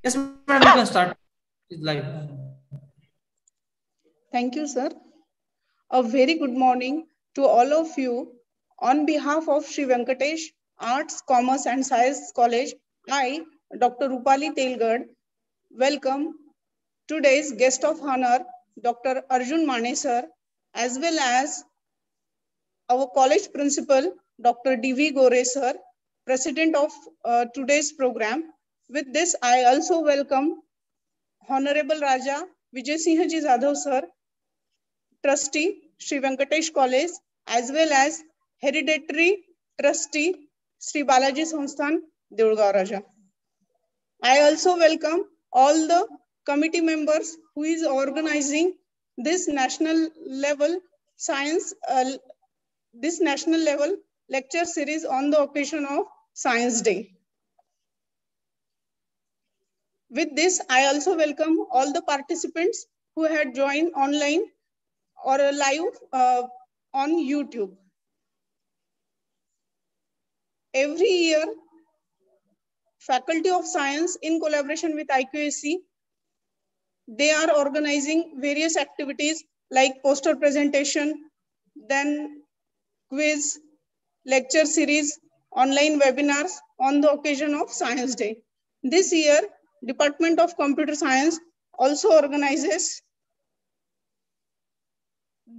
Yes, madam, you can start. It's live. Thank you, sir. A very good morning to all of you. On behalf of Sri Venkatesh Arts, Commerce and Science College, I, Dr. Rupali Telgad, welcome today's guest of honor, Dr. Arjun Mane sir, as well as our college principal, Dr. D.V. Gore sir, president of today's program. With this, I also welcome Honorable Raja Vijay Sinhaji Jadhav sir, trustee, Sri Venkatesh College, as well as hereditary trustee, Sri Balaji Sansthan, Deolgaon Raja. I also welcome all the committee members who is organizing this national level lecture series on the occasion of Science Day. With this, I also welcome all the participants who had joined online or live on YouTube. Every year, Faculty of Science in collaboration with IQAC, they are organizing various activities like poster presentation, then quiz, lecture series, online webinars on the occasion of Science Day. This year, Department of Computer Science also organizes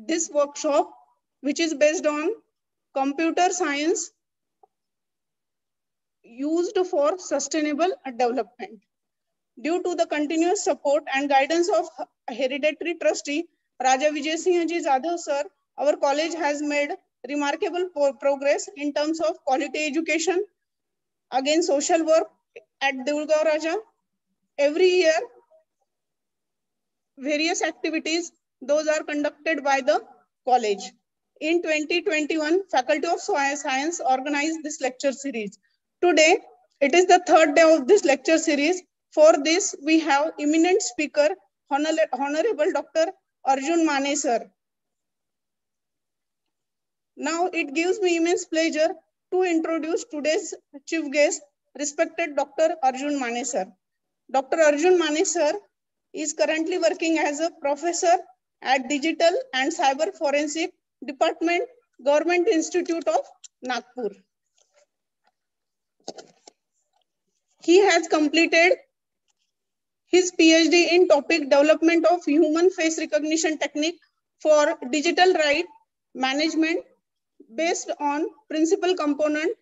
this workshop, which is based on computer science used for sustainable development. Due to the continuous support and guidance of hereditary trustee Raja Vijay Sinhaji Jadhav sir, our college has made remarkable progress in terms of quality education, again social work at Deolgaon Raja. Every year, various activities, those are conducted by the college. In 2021, Faculty of Science organized this lecture series. Today, it is the third day of this lecture series. For this, we have eminent speaker, Honorable Dr. Arjun Mane sir. Now, it gives me immense pleasure to introduce today's chief guest, respected Dr. Arjun Mane sir. Dr. Arjun Mane sir is currently working as a professor at Digital and Cyber Forensic Department, Government Institute of Nagpur. He has completed his PhD in topic development of human face recognition technique for digital right management based on principal component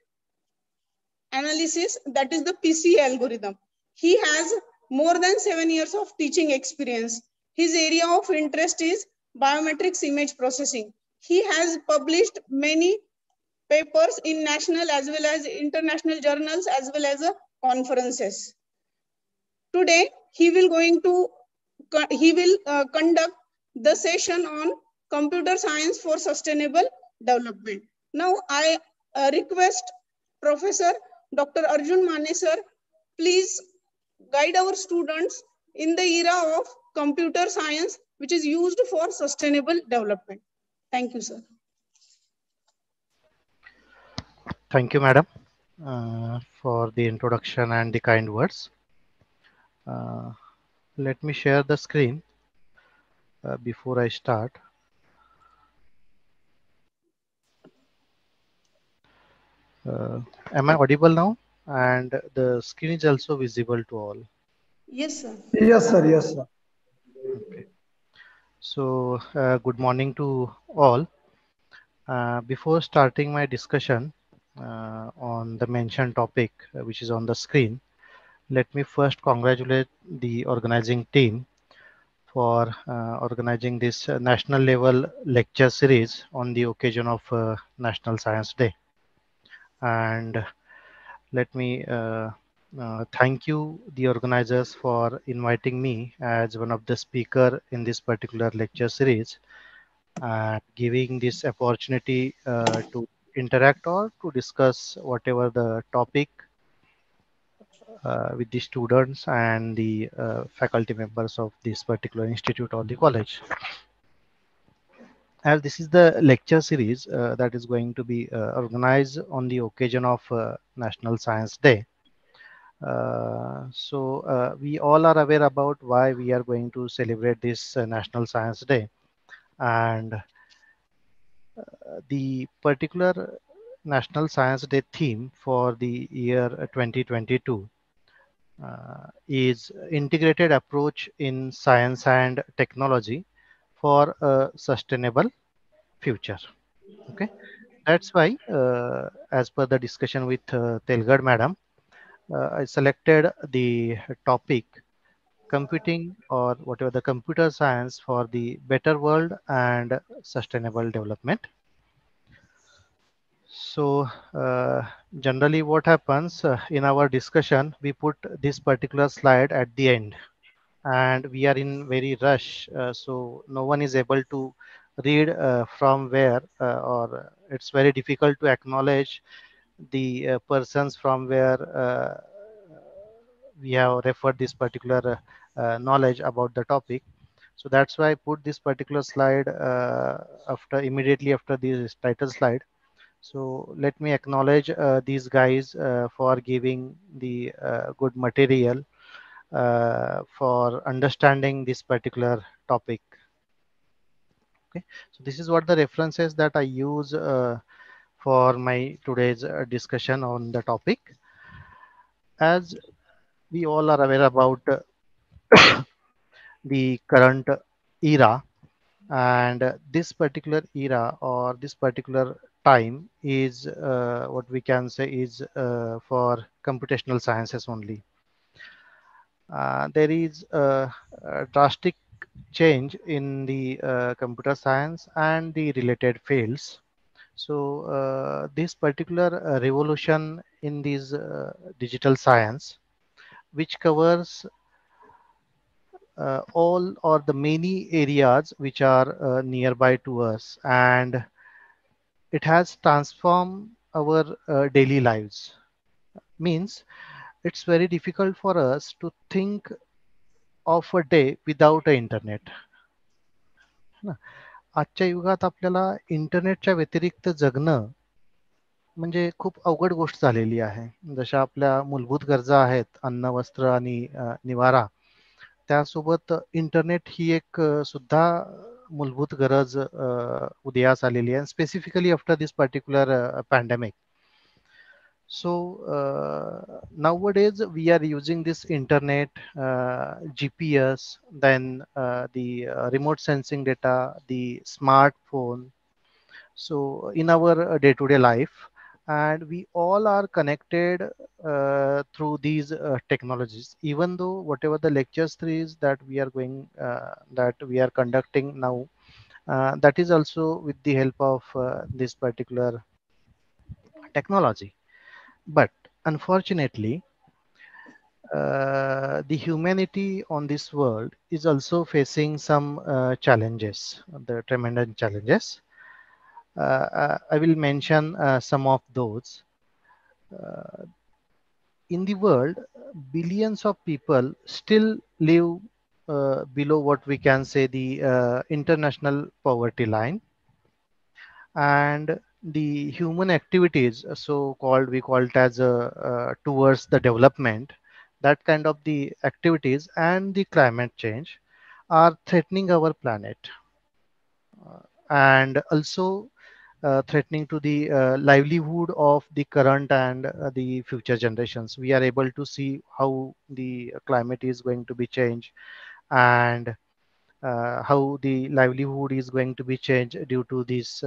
analysis, that is the PCA algorithm. He has more than 7 years of teaching experience. His area of interest is biometrics image processing. He has published many papers in national as well as international journals as well as conferences. Today, he will conduct the session on computer science for sustainable development. Now, I request Professor Dr. Arjun Mane sir, please guide our students in the era of computer science, which is used for sustainable development. Thank you, sir. Thank you, madam, for the introduction and the kind words. Let me share the screen before I start. Am I audible now? And the screen is also visible to all. Yes, sir. Yes, sir. Yes, sir. Okay. So, good morning to all. Before starting my discussion on the mentioned topic, which is on the screen, let me first congratulate the organizing team for organizing this national level lecture series on the occasion of National Science Day. And let me thank you, the organizers, for inviting me as one of the speaker in this particular lecture series and giving this opportunity to interact or to discuss whatever the topic with the students and the faculty members of this particular institute or the college. As this is the lecture series that is going to be organized on the occasion of National Science Day, We all are aware about why we are going to celebrate this National Science Day, and the particular National Science Day theme for the year 2022 is integrated approach in science and technology for a sustainable future. Okay, that's why, as per the discussion with Telgad Madam, I selected the topic computing or whatever the computer science for the better world and sustainable development. So generally what happens in our discussion, we put this particular slide at the end and we are in very rush. So no one is able to read from where or it's very difficult to acknowledge the persons from where we have referred this particular knowledge about the topic. So that's why I put this particular slide after immediately after this title slide. So let me acknowledge these guys for giving the good material for understanding this particular topic. Okay, so this is what the references that I use for my today's discussion on the topic. As we all are aware about the current era, and this particular era or this particular time is what we can say is for computational sciences only. There is a drastic change in the computer science and the related fields. So this particular revolution in this digital science, which covers all or the many areas which are nearby to us, and it has transformed our daily lives. Means it's very difficult for us to think of a day without a internet. ना? आजच्या युगात आपल्याला इंटरनेटच्या व्यतिरिक्त जगणं म्हणजे खूप अवघड गोष्ट झालेली आहे. जशा आपल्या मूलभूत गरजा आहेत, अन्न, वस्त्र आणि निवारा, त्यासोबत इंटरनेट ही एक सुद्धा मूलभूत गरज उदयास आलेली आहे, specifically after this particular pandemic. So nowadays we are using this internet, GPS, then the remote sensing data, the smartphone. So in our day-to-day life, and we all are connected through these technologies. Even though whatever the lecture series that we are going, that we are conducting now, that is also with the help of this particular technology. But unfortunately, the humanity on this world is also facing some challenges, the tremendous challenges. I will mention some of those. Uh, in the world, billions of people still live below what we can say the international poverty line, and the human activities so called we call it as towards the development, that kind of the activities and the climate change are threatening our planet, and also threatening to the livelihood of the current and the future generations. We are able to see how the climate is going to be changed, and how the livelihood is going to be changed due to this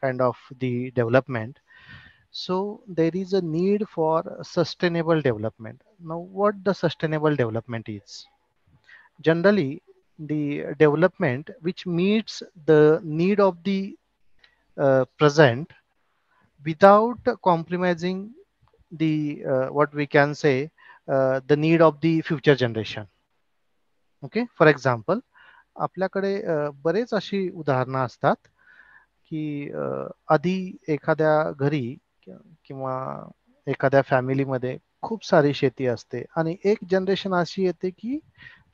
kind of the development. So there is a need for sustainable development. Now, what the sustainable development is? Generally, the development which meets the need of the present without compromising the what we can say the need of the future generation. Okay, for example, आपल्याकडे बरेच अशी उदाहरणं असतात की आधी एखाद्या घरी किंवा एखाद्या फॅमिलीमध्ये खूप सारी शेती असते आणि एक जनरेशन अशी येते की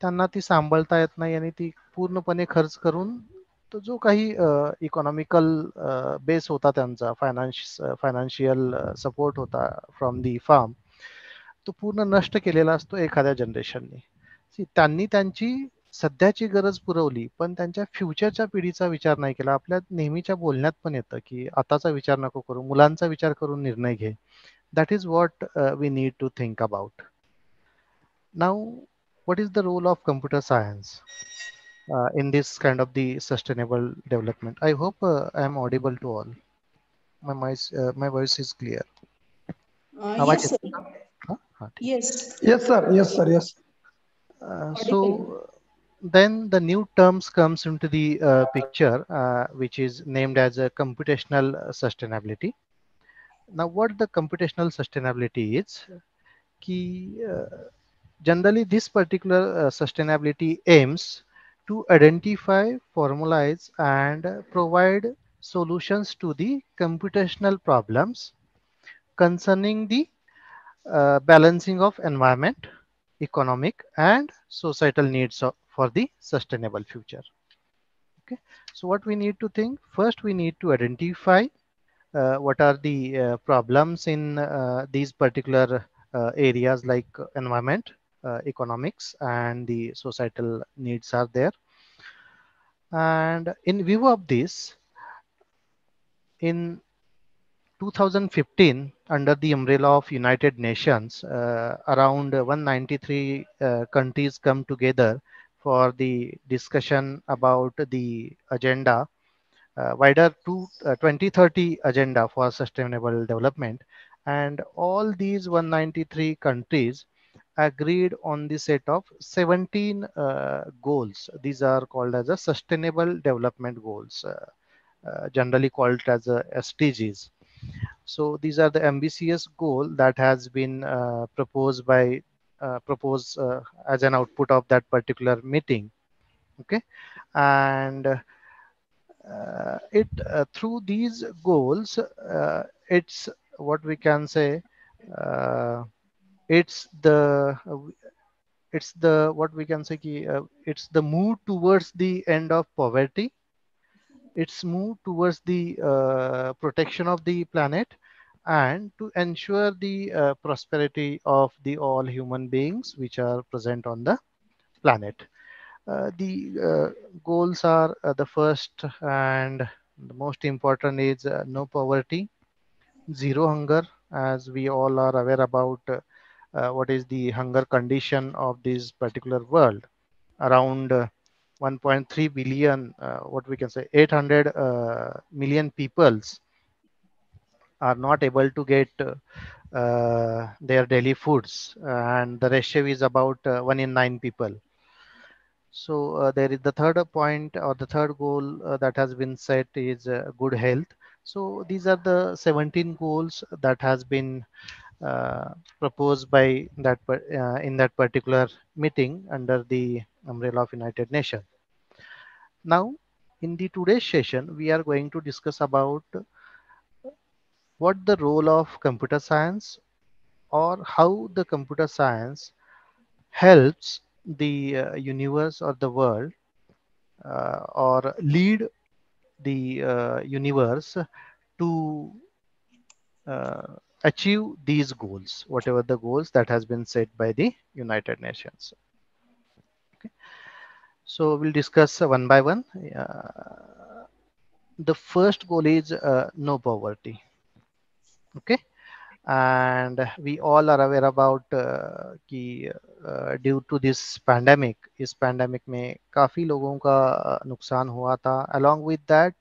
त्यांना ती सांभाळता येत नाही आणि ती पूर्णपणे खर्च करून तो जो काही इकॉनॉमिकल बेस होता त्यांचा फायनान्शियल सपोर्ट होता फ्रॉम दी फार्म, तो पूर्ण नष्ट केलेला असतो एखाद्या जनरेशननी. त्यांनी त्यांची सध्याची गरज पुरवली, पण त्यांच्या फ्युचरच्या पिढीचा विचार नाही केला. आपल्या नेहमीच्या बोलण्यात पण येतं की आताचा विचार नको करू, मुलांचा विचार करून निर्णय घे. That is what we need to think about. Now, what is the role of computer science in this kind of the sustainable development? I hope I am audible to all. My voice is clear. आवाज Yes, sir. येतो का? हा, ठीक. Yes, Yes, sir. Yes, sir. Yes. audible. So then the new terms comes into the picture, which is named as a computational sustainability. Now, what the computational sustainability is? Ki, generally, this particular sustainability aims to identify, formalize, and provide solutions to the computational problems concerning the balancing of environment, economic, and societal needs for the sustainable future. Okay, so what we need to think first, we need to identify what are the problems in these particular areas like environment, economics, and the societal needs are there. And in view of this, in 2015, under the umbrella of United Nations, around 193 countries come together for the discussion about the agenda, wider to 2030 agenda for sustainable development. And all these 193 countries agreed on the set of 17 goals. These are called as a sustainable development goals, generally called as SDGs. So these are the ambitious goal that has been proposed as an output of that particular meeting. Okay, and it through these goals, it's what we can say. Uh, it's the it's the what we can say. It's the move towards the end of poverty. It's move towards the protection of the planet and to ensure the prosperity of the all human beings which are present on the planet. The goals are the first and the most important is no poverty, zero hunger, as we all are aware about what is the hunger condition of this particular world. Around 1.3 billion, what we can say, 800 million peoples are not able to get their daily foods, and the ratio is about 1 in 9 people. So there is the third point or the third goal that has been set is good health. So these are the 17 goals that has been uh, proposed by in that particular meeting under the umbrella of United Nations. Now, in the today's session, we are going to discuss about what the role of computer science or how the computer science helps the universe or the world or lead the universe to uh, achieve these goals, whatever the goals that has been set by the United Nations. Okay. So we'll discuss one by one. The first goal is no poverty. Okay, and we all are aware about कि due to this pandemic, इस pandemic में काफी लोगों का नुकसान हुआ था. Along with that,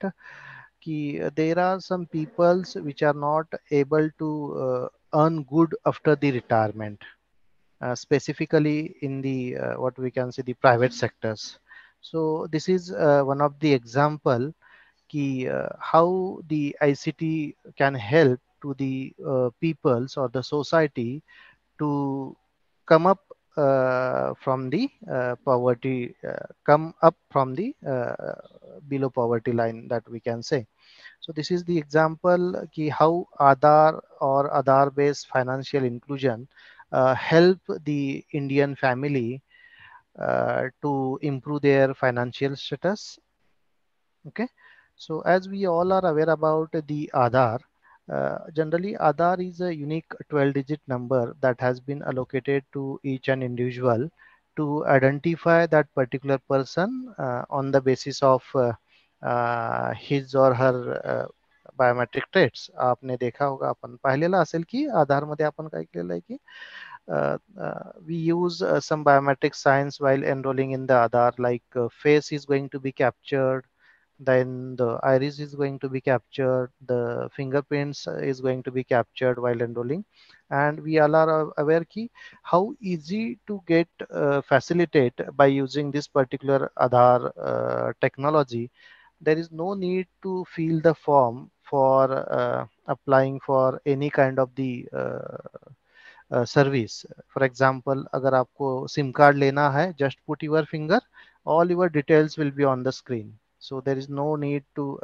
कि there are some peoples which are not able to earn good after the retirement, specifically in the what we can say the private sectors. So this is one of the example कि how the ICT can help to the peoples or the society to come up from the poverty, come up from the below poverty line, that we can say. So this is the example ki how Aadhaar or Aadhaar based financial inclusion help the Indian family to improve their financial status. Okay, so as we all are aware about the Aadhaar, Generally, Aadhaar is a unique 12-digit number that has been allocated to each and individual to identify that particular person on the basis of his or her biometric traits. आपने देखा होगा आपण पाहिलेलं असेल की आधार मध्ये आपण काय केलेलं आहे की we use some biometric science while enrolling in the Aadhaar, like face is going to be captured, then the iris is going to be captured, the fingerprints is going to be captured while enrolling. And we all are aware ki how easy to get facilitate by using this particular Aadhaar technology. There is no need to fill the form for applying for any kind of the service. For example अगर आपको SIM card लेना है, just put your finger, all your details will be on the screen, so there is no need to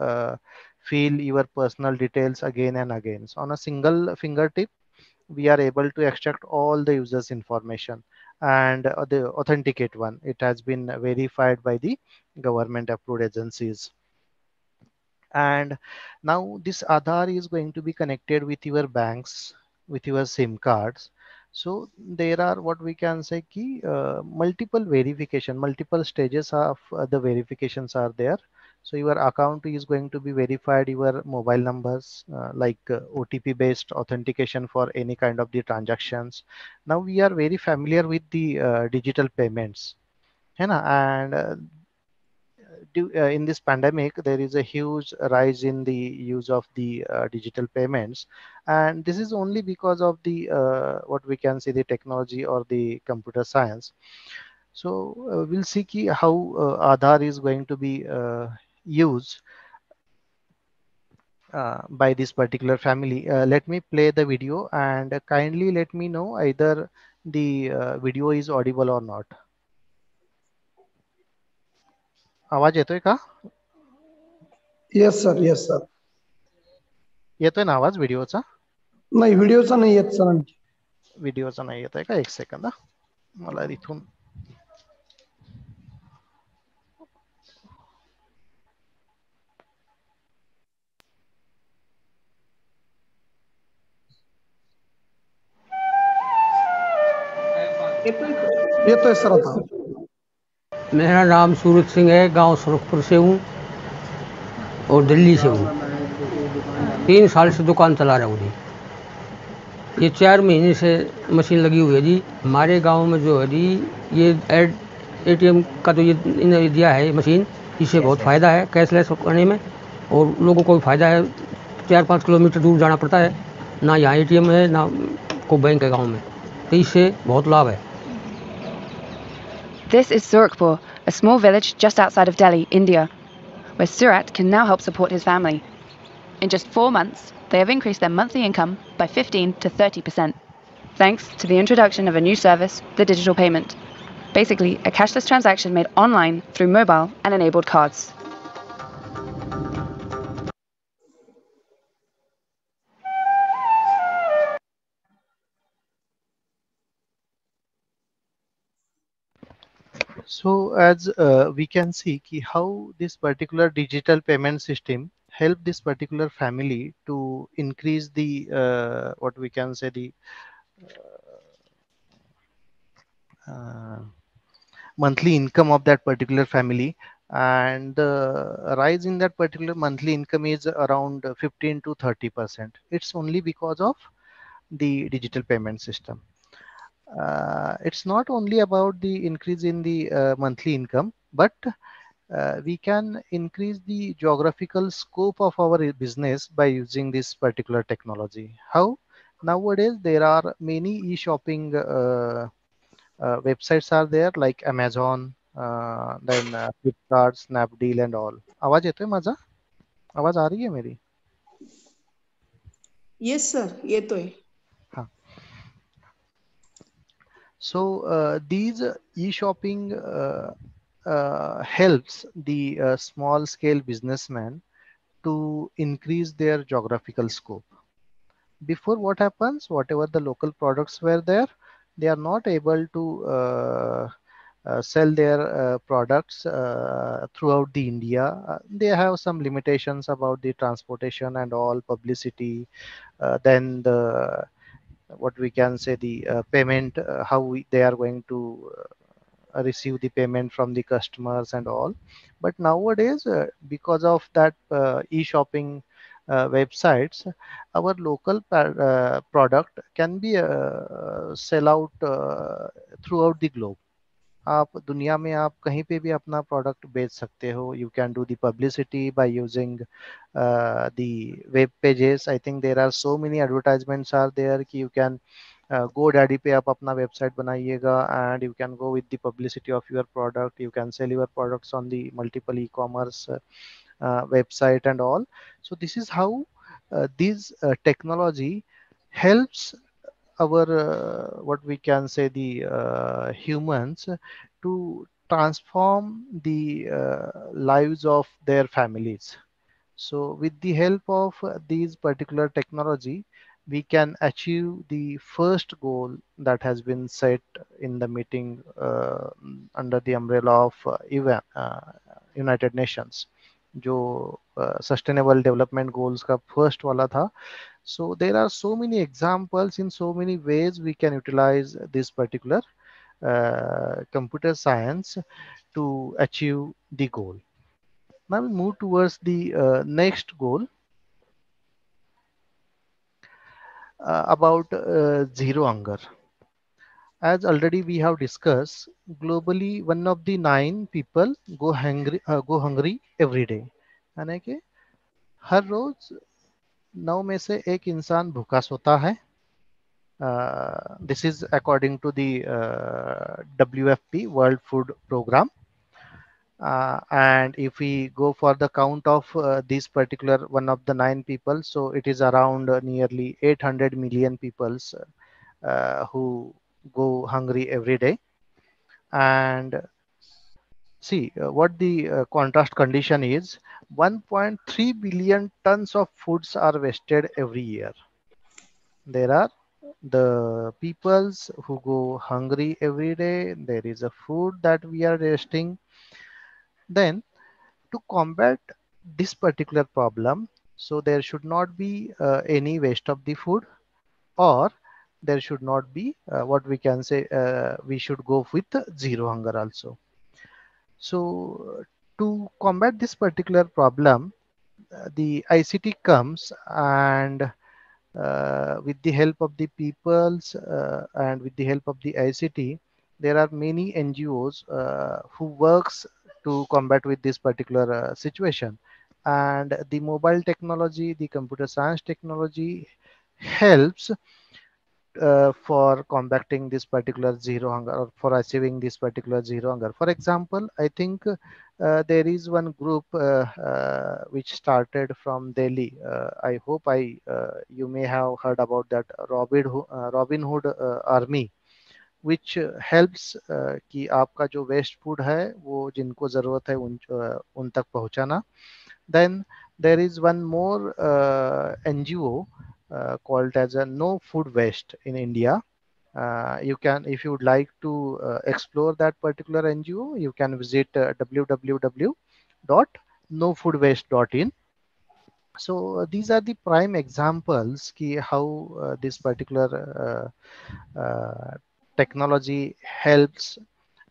fill your personal details again and again. So on a single fingertip we are able to extract all the users information and the authenticate one. It has been verified by the government approved agencies. And now this Aadhaar is going to be connected with your banks, with your SIM cards. So there are what we can say key multiple verification, multiple stages of the verifications are there. So your account is going to be verified, your mobile numbers, like OTP based authentication for any kind of the transactions. Now we are very familiar with the digital payments, है ना? And in this pandemic there is a huge rise in the use of the digital payments, and this is only because of the what we can say the technology or the computer science. So we'll see how Aadhaar is going to be used by this particular family. Let me play the video and kindly let me know either the video is audible or not. आवाज येतोय का? Yes sir, yes sir. येतोय ना आवाज व्हिडिओचा? नाही, व्हिडिओचा नाही येत sir. आणखी व्हिडिओचा नाही येत आहे का? एक सेकंद, मला इथून येतोय सर आता. मेरा नाम सूरज सिंह है, गांव सुरखपुर से हूँ और दिल्ली से हूँ. 3 साल से दुकान चला रहा हूँ जी. ये 4 महीने से मशीन लगी हुई है जी. हमारे गांव में जो है जी ये ATM का जो ये इन्होंने दिया है मशीन, इससे बहुत फ़ायदा है कैशलेस करने में, और लोगों को भी फ़ायदा है. 4-5 किलोमीटर दूर जाना पड़ता है, ना यहाँ ATM है ना को बैंक है गाँव में, तो इससे बहुत लाभ है. This is Surakpur, a small village just outside of Delhi, India, where Surat can now help support his family. In just 4 months, they have increased their monthly income by 15 to 30%, thanks to the introduction of a new service, the digital payment. Basically, a cashless transaction made online through mobile and enabled cards. So as we can see how this particular digital payment system help this particular family to increase the what we can say the uh, monthly income of that particular family, and the rise in that particular monthly income is around 15 to 30%. It's only because of the digital payment system. It's not only about the increase in the monthly income, but we can increase the geographical scope of our business by using this particular technology. How? Nowadays, there are many e-shopping websites are there like Amazon, then Flipkart, Snapdeal and all. आवाज येतोय माझा? आवाज आ रही है मेरी? Yes sir, येतोय. हाँ. So these e-shopping helps the small scale businessman to increase their geographical scope. Before, what happens, whatever the local products were there, they are not able to sell their products throughout the India. They have some limitations about the transportation and all publicity. Then the what we can say the payment, how they are going to receive the payment from the customers and all. But nowadays, because of that e-shopping websites, our local product can be sell out throughout the globe. आप दुनिया में आप कहीं पे भी अपना product बेच सकते हो. You can do the publicity by using the web pages. I think there are so many advertisements are there कि you can GoDaddy पे आप अपना वेबसाइट बनाइएगा and you can go with the publicity of your product. You can sell your products on the multiple e-commerce website and all. So this is how this technology helps our what we can say the humans to transform the lives of their families. So with the help of these particular technology, we can achieve the first goal that has been set in the meeting under the umbrella of United Nations, जो sustainable development goals का first वाला था. So there are so many examples in so many ways we can utilize this particular computer science to achieve the goal. Now we move towards the next goal about zero hunger. As already we have discussed, globally 1 of the 9 people go hungry every day. यानी कि हर रोज 9 में से एक इंसान भूखा सोता है. This is according to the WFP World Food Program. And if we go for the count of this particular 1 of the 9 people, so it is around nearly 800 million peoples who go hungry every day. And see what the contrast condition is. 1.3 billion tons of foods are wasted every year. There are the peoples who go hungry every day. There is a food that we are wasting. Then to combat this particular problem, so there should not be any waste of the food, or there should not be what we can say we should go with zero hunger also. So to combat this particular problem, the ICT comes, and with the help of the peoples and with the help of the ICT, there are many NGOs who works to combat with this particular situation. And the mobile technology, the computer science technology helps for combating this particular zero hunger, or for achieving this particular zero hunger. For example, I think there is one group which started from Delhi. I hope you may have heard about that Robin Hood Army, which helps कि आपका जो waste food है वो जिनको ज़रूरत है उन तक पहुंचाना. Then there is one more NGO called as a No Food Waste in India. You can, if you would like to explore that particular NGO, you can visit www.nofoodwaste.in. So these are the prime examples ki how this particular technology helps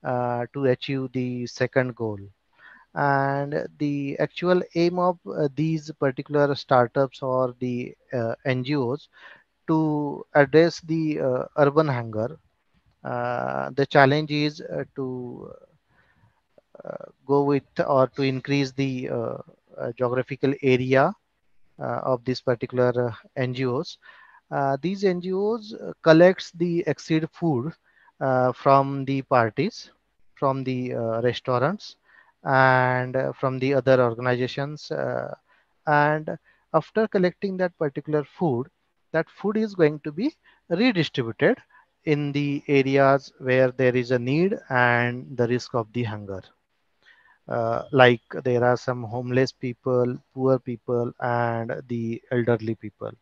to achieve the second goal. And the actual aim of these particular startups or the NGOs to address the urban hunger. The challenge is to go with, or to increase the geographical area of this particular NGOs. These NGOs collects the exceed food from the parties, from the restaurants, and from the other organizations. And after collecting that particular food, that food is going to be redistributed in the areas where there is a need and the risk of the hunger. Like there are some homeless people, poor people, and the elderly people.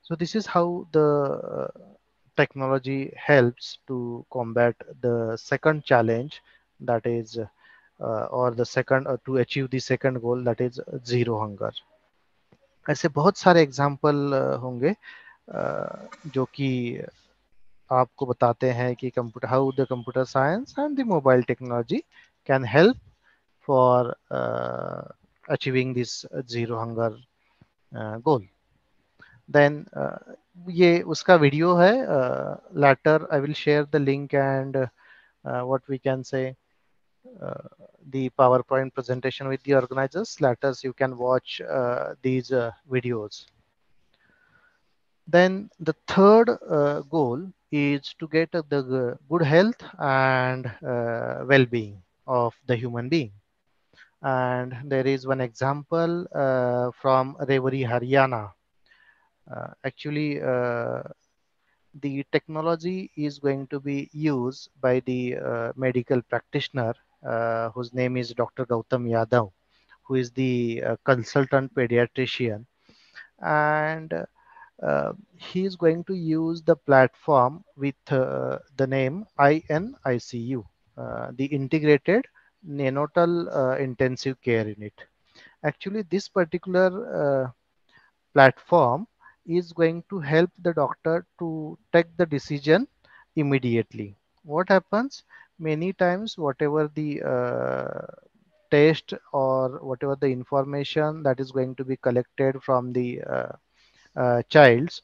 So this is how the technology helps to combat the second challenge, that is or the second to achieve the second goal, that is zero hunger. ऐसे बहुत सारे example होंगे जो कि आपको बताते हैं कि computer how the computer science and the mobile technology can help for achieving this zero hunger goal. Then ये उसका वीडियो है. Later I will share the link and what we can say the PowerPoint presentation with the organizers. Letters you can watch these videos. Then the third goal is to get the good health and well-being of the human being. And there is one example from Rewari, Haryana. Actually, the technology is going to be used by the medical practitioner whose name is Dr. Gautam Yadav, who is the consultant pediatrician. And he is going to use the platform with the name INICU, the Integrated Neonatal Intensive Care Unit. Actually, this particular platform is going to help the doctor to take the decision immediately. What happens many times, whatever the test or whatever the information that is going to be collected from the child's,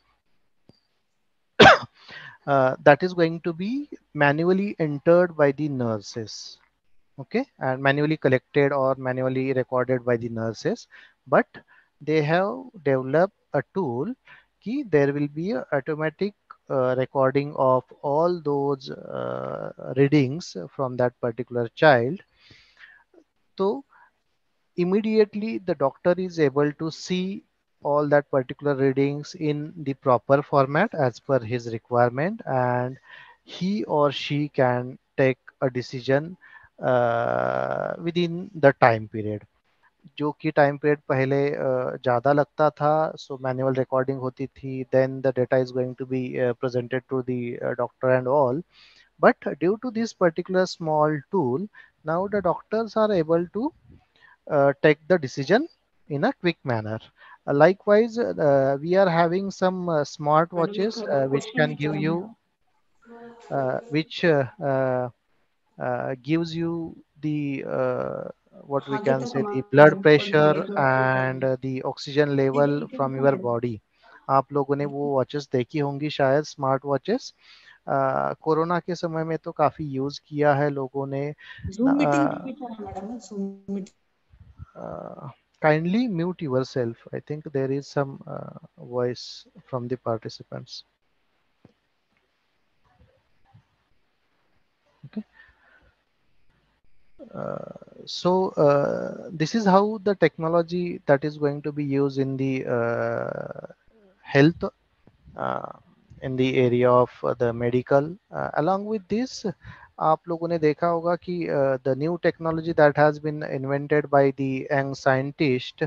that is going to be manually entered by the nurses, okay, and manually collected or manually recorded by the nurses. But they have developed a tool ki there will be a automatic recording of all those readings from that particular child. So immediately the doctor is able to see all that particular readings in the proper format as per his requirement, and he or she can take a decision within the time period. जो कि time period पहले ज़्यादा लगता था, so manual recording होती थी, then the data is going to be presented to the doctor and all. But due to this particular small tool, now the doctors are able to take the decision in a quick manner. Likewise, we are having some smart watches which can give you which gives you the what we can say the blood pressure and the oxygen level from your body. आप लोगों ने वो watches देखी होंगी शायद, smart watches. Corona के समय में तो काफी यूज किया है लोगों ने. Kindly mute yourself. I think there is some voice from the participants. Okay. So this is how the technology that is going to be used in the health, uh, in the area of the medical. Along with this, आप लोगों ने देखा होगा कि the new technology that has been invented by the young scientist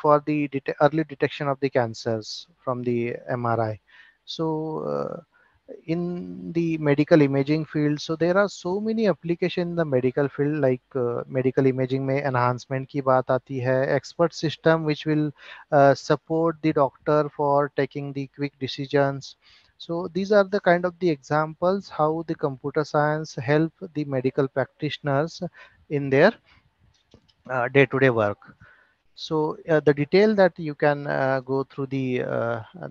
for the early detection of the cancers from the MRI. So in the medical imaging field, so there are so many applications in the medical field, like medical imaging में enhancement की बात आती है, expert system which will support the doctor for taking the quick decisions. So these are the kind of the examples how the computer science help the medical practitioners in their day-to-day work. So the detail that you can go through the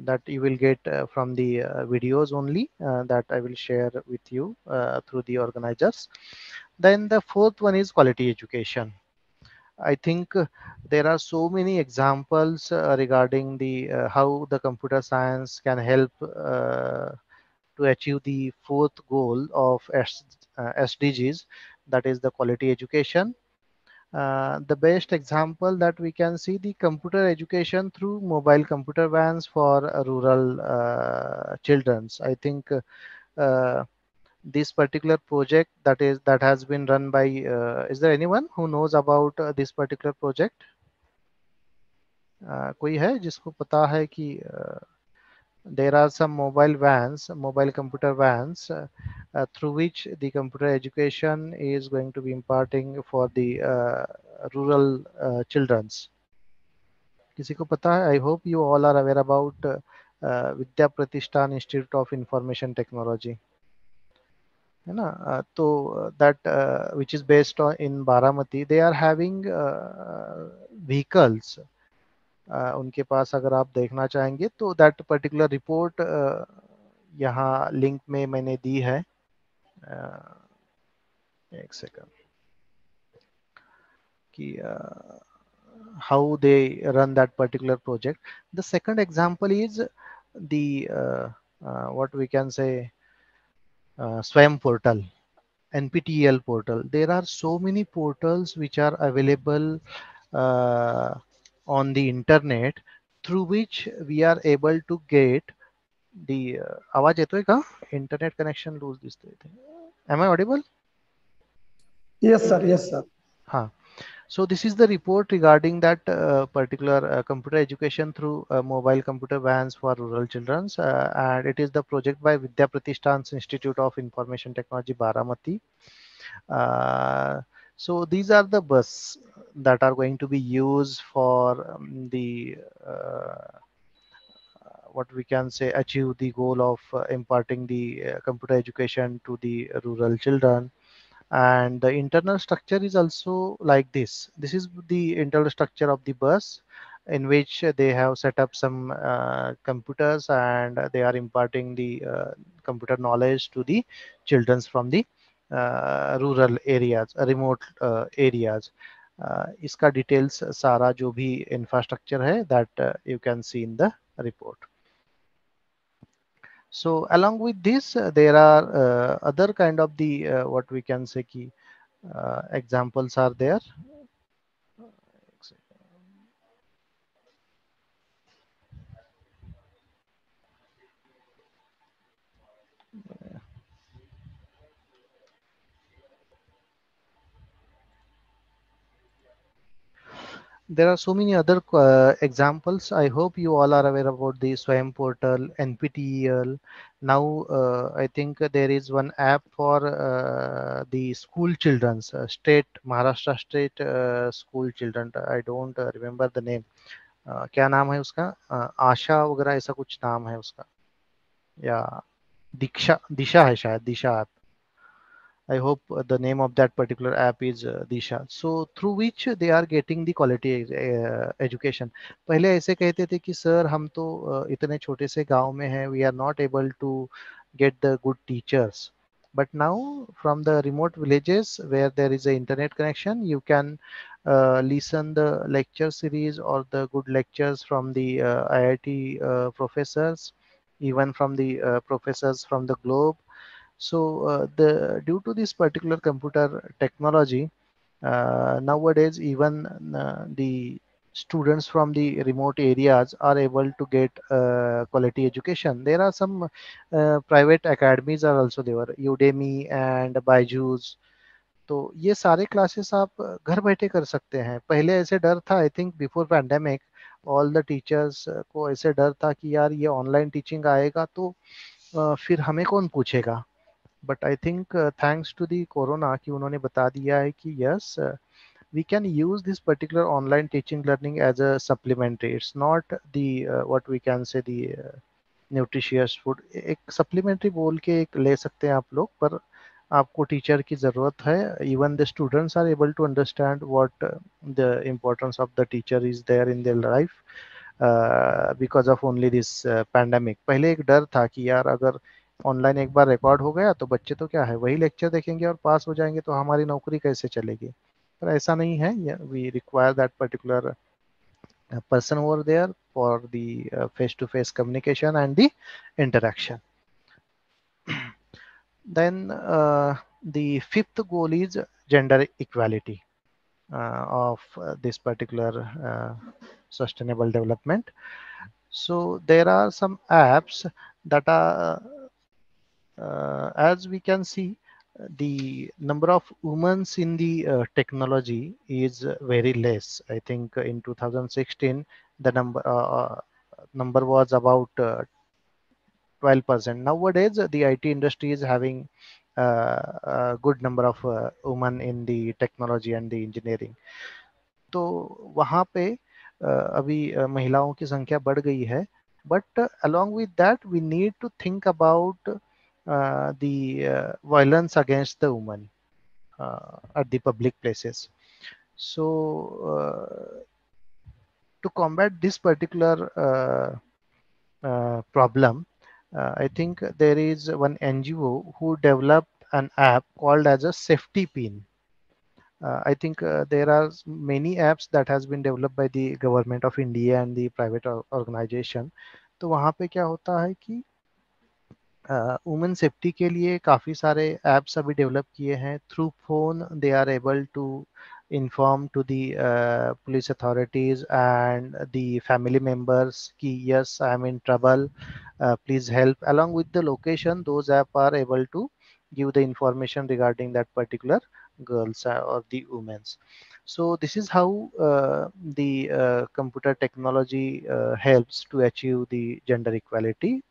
that you will get from the videos only that I will share with you through the organizers. Then the fourth one is quality education. I think there are so many examples regarding the how the computer science can help to achieve the fourth goal of SDGs, that is the quality education. The best example that we can see the computer education through mobile computer vans for rural childrens. I think this particular project that has been run by is there anyone who knows about this particular project? कोई है जिसको पता है कि there are some mobile vans, mobile computer vans, through which the computer education is going to be imparting for the rural children's. किसी को पता है? I hope you all are aware about विद्या प्रतिष्ठान इंस्टीट्यूट ऑफ इंफॉर्मेशन टेक्नोलॉजी, है ना? तो that which is based on in Baramati, they are having vehicles. उनके पास अगर आप देखना चाहेंगे तो दैट पर्टिकुलर रिपोर्ट यहाँ लिंक में मैंने दी है. एक सेकंड कि how they run that particular project. The second example is the what we can say Swayam portal, NPTEL portal. There are so many portals which are available uh, on the internet through which we are able to get the आवाज येतोय का? Internet connection lose दिसतोय इथे. Am I audible? Yes, sir. Yes, sir. हाँ. So this is the report regarding that particular computer education through mobile computer vans for rural children, and it is the project by Vidya Pratishthan's Institute of Information Technology, Baramati. So these are the bus that are going to be used for the what we can say achieve the goal of imparting the computer education to the rural children. And the internal structure is also like this is the internal structure of the bus, in which they have set up some computers, and they are imparting the computer knowledge to the children from the rural areas, remote areas. इसका details सारा जो भी infrastructure है that you can see in the report. So along with this, there are other kind of the what we can say key examples are there. There are so many other examples. I hope you all are aware about the Swayam portal, NPTEL. Now, I think there is one app for the school children's state, Maharashtra state school children. I don't remember the name. क्या नाम है उसका? आशा वगैरह ऐसा कुछ नाम है उसका, या दीक्षा, दिशा है शायद, दिशा app. I hope the name of that particular app is Disha. So through which they are getting the quality education. पहले ऐसे कहते थे कि सर हम तो इतने छोटे से गांव में हैं, we are not able to get the good teachers. But now from the remote villages where there is a internet connection, you can listen the lecture series or the good lectures from the IIT professors, even from the professors from the globe. So the due to this particular computer technology, nowadays even the students from the remote areas are able to get quality education. There are some private academies are also there, Udemy and Byju's. तो ये सारे classes आप घर बैठे कर सकते हैं. पहले ऐसे डर था, I think before pandemic all the teachers को ऐसे डर था कि यार ये ऑनलाइन टीचिंग आएगा तो फिर हमें कौन पूछेगा. But I think thanks to the corona कि उन्होंने बता दिया है कि yes we can use this particular online teaching learning as a supplementary. It's not the what we can say the nutritious food. एक supplementary बोल के एक ले सकते हैं आप लोग, पर आपको टीचर की ज़रूरत है. Even the students are able to understand what the importance of the teacher is there in their life because of only this pandemic. पहले एक डर था कि यार अगर ऑनलाइन एक बार रिकॉर्ड हो गया तो बच्चे तो क्या है वही लेक्चर देखेंगे और पास हो जाएंगे, तो हमारी नौकरी कैसे चलेगी. पर ऐसा नहीं है. We require that particular person over there for the face-to-face communication and the interaction. Then the fifth goal is gender equality of this particular sustainable development. So there are some apps that are as we can see, the number of women in the technology is very less. I think in 2016 the number was about 12%. Nowadays, the IT industry is having a good number of women in the technology and the engineering. तो वहाँ पे अभी महिलाओं की संख्या बढ़ गई है, but along with that we need to think about the violence against the women at the public places. So to combat this particular problem, I think there is one NGO who developed an app called as a safety pin. I think there are many apps that has been developed by the government of India and the private organization. तो वहाँ पे क्या होता है कि women safety के लिए काफ़ी सारे ऐप्स अभी डेवलप किए हैं. Through phone they are able to inform to the police authorities and the family members ki yes, I am in trouble, please help. Along with the location, those app are able to give the information regarding that particular girls or the women's. So this is how the computer technology helps to achieve the gender equality.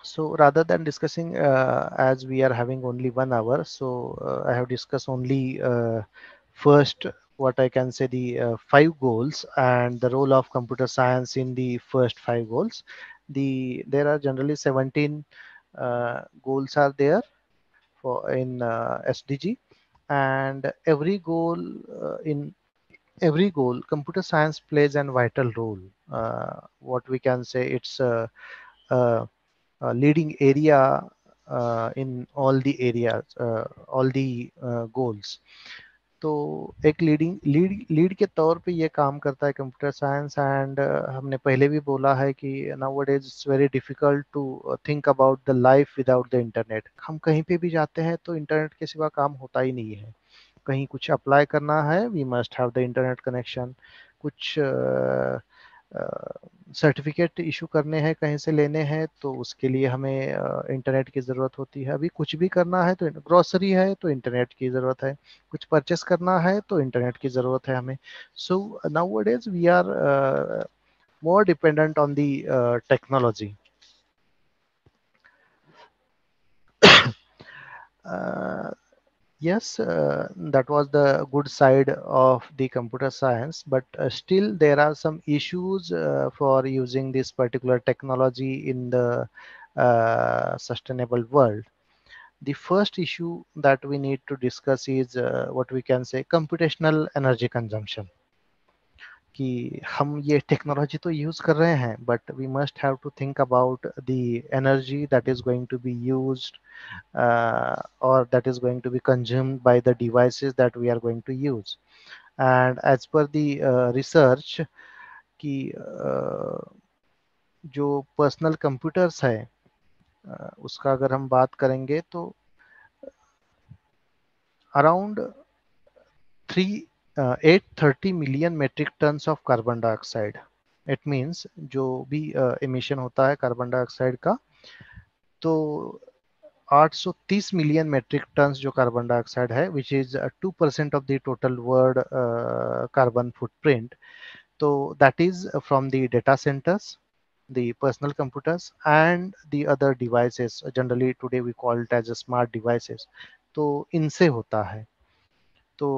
So rather than discussing, as we are having only 1 hour, so I have discussed only first what I can say the 5 goals and the role of computer science in the first 5 goals. There are generally 17 goals are there for in SDG, and in every goal computer science plays an vital role. What we can say, it's uh, leading area in all the goals. तो एक lead के तौर पे ये काम करता है computer science. And हमने पहले भी बोला है कि nowadays it's very difficult to think about the life without the internet. हम कहीं पे भी जाते हैं तो इंटरनेट के सिवा काम होता ही नहीं है. कहीं कुछ अप्लाई करना है, we must have the internet connection. कुछ सर्टिफिकेट इशू करने हैं, कहीं से लेने हैं, तो उसके लिए हमें इंटरनेट की ज़रूरत होती है. अभी कुछ भी करना है तो ग्रोसरी है तो इंटरनेट की ज़रूरत है, कुछ परचेस करना है तो इंटरनेट की ज़रूरत है हमें. So nowadays we are more dependent on the technology. uh, Yes, that was the good side of the computer science, but still there are some issues for using this particular technology in the sustainable world. The first issue that we need to discuss is what we can say computational energy consumption. कि हम ये technology तो use कर रहे हैं, but we must have to think about the energy that is going to be used or that is going to be consumed by the devices that we are going to use. And as per the research कि जो personal computers है उसका अगर हम बात करेंगे तो around 830 million metric tons of carbon dioxide. It means जो भी एमिशन होता है कार्बन डाइऑक्साइड का, तो 830 मिलियन मेट्रिक टन्स जो कार्बन डाइऑक्साइड है, which is 2% of the total world carbon footprint. तो that is from the data centers, the personal computers and the other devices, generally today we call it as a smart devices. तो इनसे होता है. तो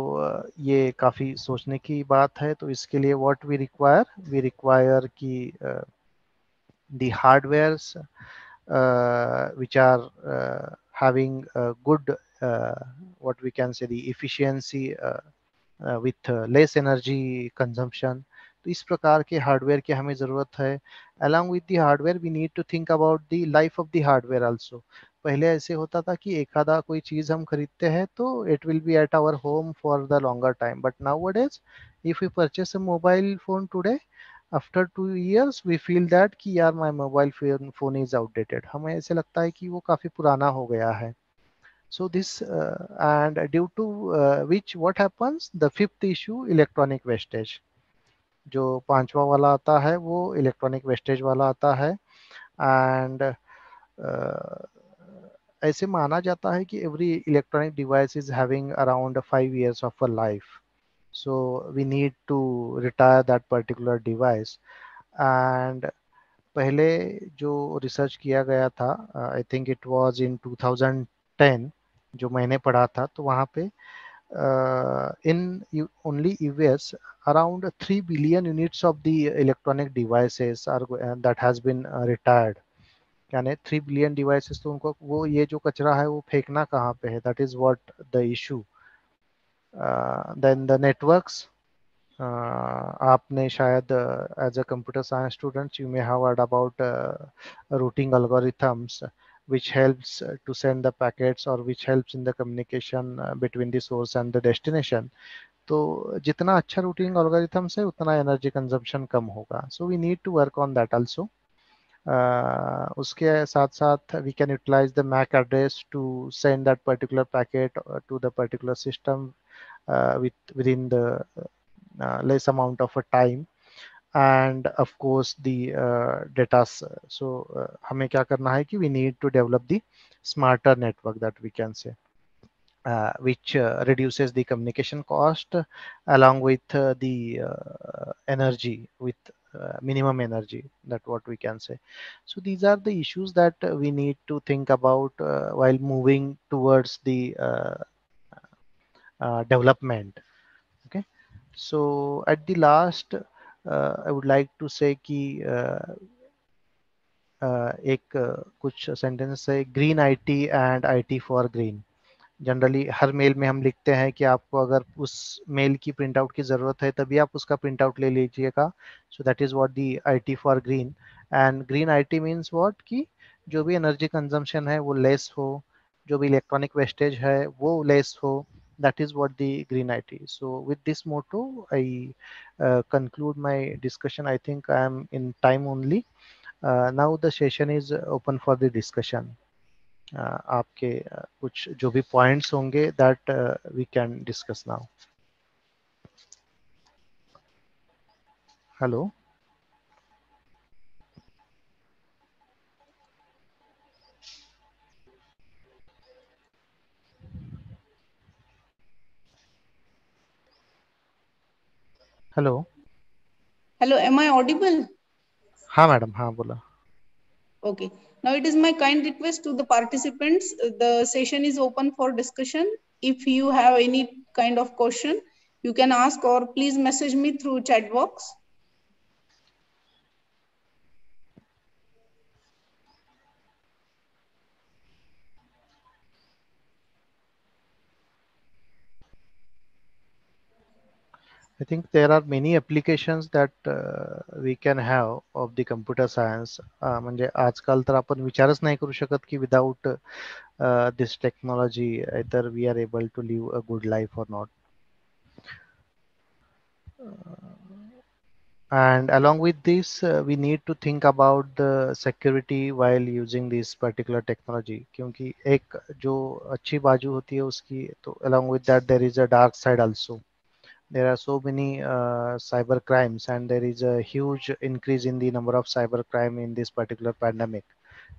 ये काफ़ी सोचने की बात है. तो इसके लिए व्हाट वी रिक्वायर कि the hardwares which are having a good what we can say the efficiency with less energy consumption. तो इस प्रकार के हार्डवेयर की हमें ज़रूरत है. along with the hardware we need to think about the life of the hardware also. पहले ऐसे होता था कि एक आधा कोई चीज़ हम खरीदते हैं तो it will be at our home for the longer time, but nowadays if we purchase a mobile phone today, after 2 years we feel that कि यार my mobile phone is outdated. हमें ऐसे लगता है कि वो काफ़ी पुराना हो गया है. So this and due to which what happens, the fifth issue electronic wastage. जो पांचवा वाला आता है वो इलेक्ट्रॉनिक वेस्टेज वाला आता है. एंड ऐसे माना जाता है कि every electronic device is having around 5 years of a life. So we need to retire that particular device. And पहले जो रिसर्च किया गया था, I think it was in 2010, जो मैंने पढ़ा था, तो वहाँ पे in only US around 3 billion units of the electronic devices are that has been retired. यानी 3 बिलियन डिवाइसेस, तो उनको वो ये जो कचरा है वो फेंकना कहाँ पे है, that is what the issue. Then the networks, आपने शायद as a computer science student you may have heard about routing algorithms which helps to send the packets or which helps in the communication between the source and the destination. तो जितना अच्छा routing algorithms है उतना energy consumption कम होगा. So we need to work on that also. उसके साथ साथ we can utilize the MAC address to send that particular packet to the particular system within the less amount of a time, and of course the data. So हमें क्या करना है कि we need to develop the smarter network, that we can say, which reduces the communication cost along with the energy, with minimum energy, that what we can say. So these are the issues that we need to think about while moving towards the development. Okay, so at the last I would like to say कि एक कुछ sentence है, green IT and IT for green. Generally हर mail में हम लिखते हैं कि आपको अगर उस मेल की प्रिंट आउट की ज़रूरत है तभी आप उसका प्रिंट आउट ले लीजिएगा. So that is what the IT for green. And green IT means what कि जो भी एनर्जी कंजम्पशन है वो लेस हो, जो भी इलेक्ट्रॉनिक वेस्टेज है वो लेस हो. That is what the green IT. So with this motto I conclude my discussion. I think I am in time only. Now the session is open for the discussion. आपके कुछ जो भी points होंगे that we can discuss now. Hello. Hello. Hello, am I audible? हाँ madam, हाँ बोला. Okay. Now it is my kind request to the participants. The session is open for discussion. If you have any kind of question, you can ask or please message me through chat box. I think there are many applications that we can have of the computer science. म्हणजे आजकाल तर आपण विचारच नाही करू शकत की without this technology either we are able to live a good life or not. And along with this we need to think about the security while using this particular technology, क्योंकि एक जो अच्छी बाजू होती है उसकी, तो along with that there is a dark side also. There are so many cyber crimes, and there is a huge increase in the number of cyber crime in this particular pandemic,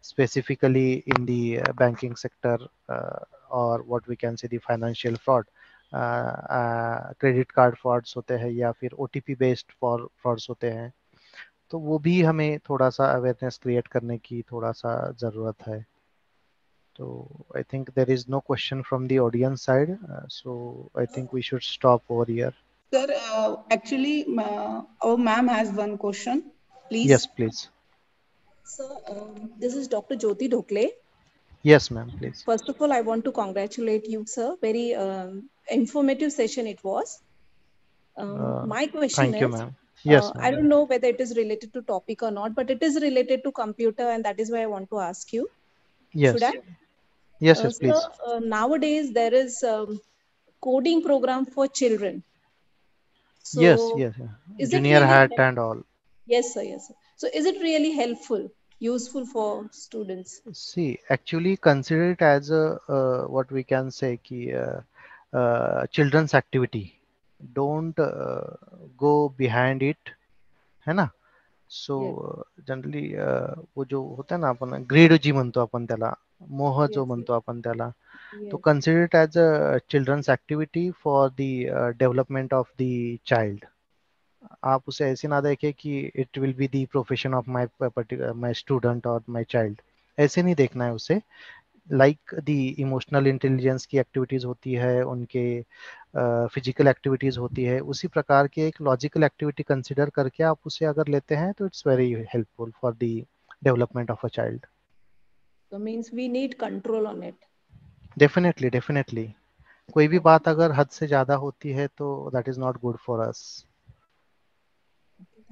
specifically in the banking sector, or what we can say the financial fraud. Credit card frauds होते हैं या फिर OTP based frauds होते हैं. तो वो भी हमें थोड़ा सा अवेयरनेस क्रिएट करने की थोड़ा सा ज़रूरत है. तो I think there is no question from the audience side, so I think we should stop over here. Sir, actually, our ma'am has one question. Please. Yes, please. So, this is Dr. Jyoti Dhokle. Yes, ma'am, please. First of all, I want to congratulate you, sir. Very informative session it was. My question Thank you, is, ma'am. Yes, I ma'am. don't know whether it is related to topic or not, but it is related to computer, and that is why I want to ask you. Yes. Should I? Yes, yes, So, please. nowadays there is coding program for children. So, Yes, yes. is it Junior really hat and all. Yes, sir. Yes, sir. So, is it really helpful, useful for students? See, actually consider it as a what we can say कि children's activity. Don't go behind it, है ना. सो Yes, generally वो जो होता है ना, आपण grid जी म्हणतो आपण त्याला, मोह जो yes, yes, म्हणतो आपण त्याला, तो yes. consider it as a children's activity for the development of the child. आप उसे ऐसे ना देखें कि it will be the profession of my student और माई चाइल्ड, ऐसे नहीं देखना है उसे। लाइक दी इमोशनल इंटेलिजेंस की एक्टिविटीज़ होती है, उनके फिजिकल एक्टिविटीज़ होती है, उसी प्रकार के एक लॉजिकल एक्टिविटी कंसिडर करके आप उसे अगर लेते हैं तो it's very helpful for the development of a child. So means we need control on it. Definitely definitely, कोई भी बात अगर हद से ज़्यादा होती है तो that is not good for us.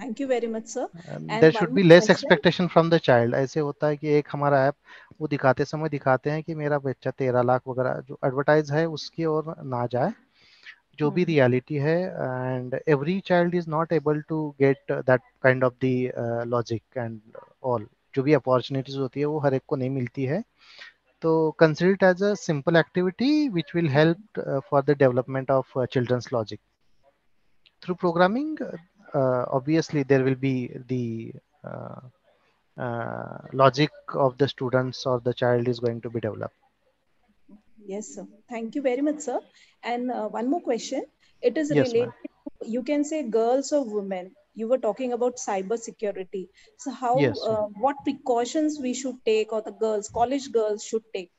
Thank you very much, sir. There And should one be more less question. Expectation from the child. ऐसे होता है कि एक हमारा ऐप वो दिखाते समय दिखाते हैं कि मेरा बच्चा 13 लाख वगैरह जो एडवर्टाइज है उसकी ओर ना जाए, जो भी रियलिटी है। And every child is not able to get that kind of the logic and all. जो भी अपॉर्चुनिटीज होती है वो हर एक को नहीं मिलती है, तो consider it as a simple activity which will help for the development of childrens logic through programming. Obviously there will be the logic of the students or the child is going to be developed. Yes, sir. Thank you very much, sir. And one more question. It is Yes, related ma'am. to, you can say, girls or women. You were talking about cyber security. So how, Yes, ma'am. what precautions we should take, or the girls, college girls should take,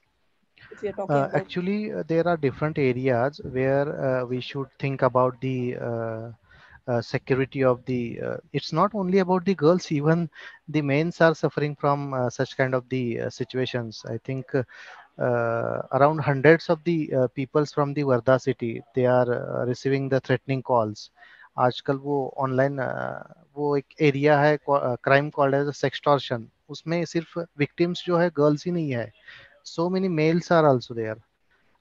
if you're talking about? Actually, there are different areas where we should think about the security of the. It's not only about the girls; even the men are suffering from such kind of the situations. I think around hundreds of the peoples from the Varda city, they are receiving the threatening calls. आजकल वो online वो एक area है crime called as sextortion, उसमें सिर्फ victims जो है girls ही नहीं है, so many males are also there,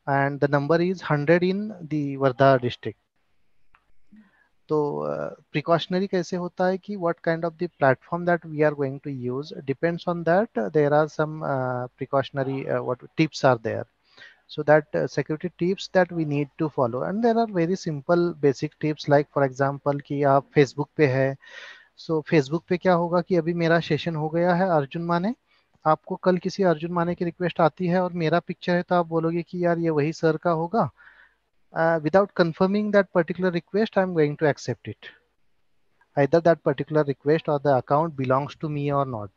and the number is 100 in the Varda district. तो प्रिकॉशनरी कैसे होता है कि what kind of the platform that we are going to use depends on that, there are some precautionary what tips are there, so that security tips that we need to follow, and there are very simple basic tips like for example कि आप Facebook पे है, सो Facebook पे क्या होगा कि अभी मेरा सेशन हो गया है अर्जुन माने, आपको कल किसी अर्जुन माने की रिक्वेस्ट आती है और मेरा पिक्चर है तो आप बोलोगे कि यार ये वही सर का होगा, without confirming that particular request I'm going to accept it, either that particular request or the account belongs to me or not,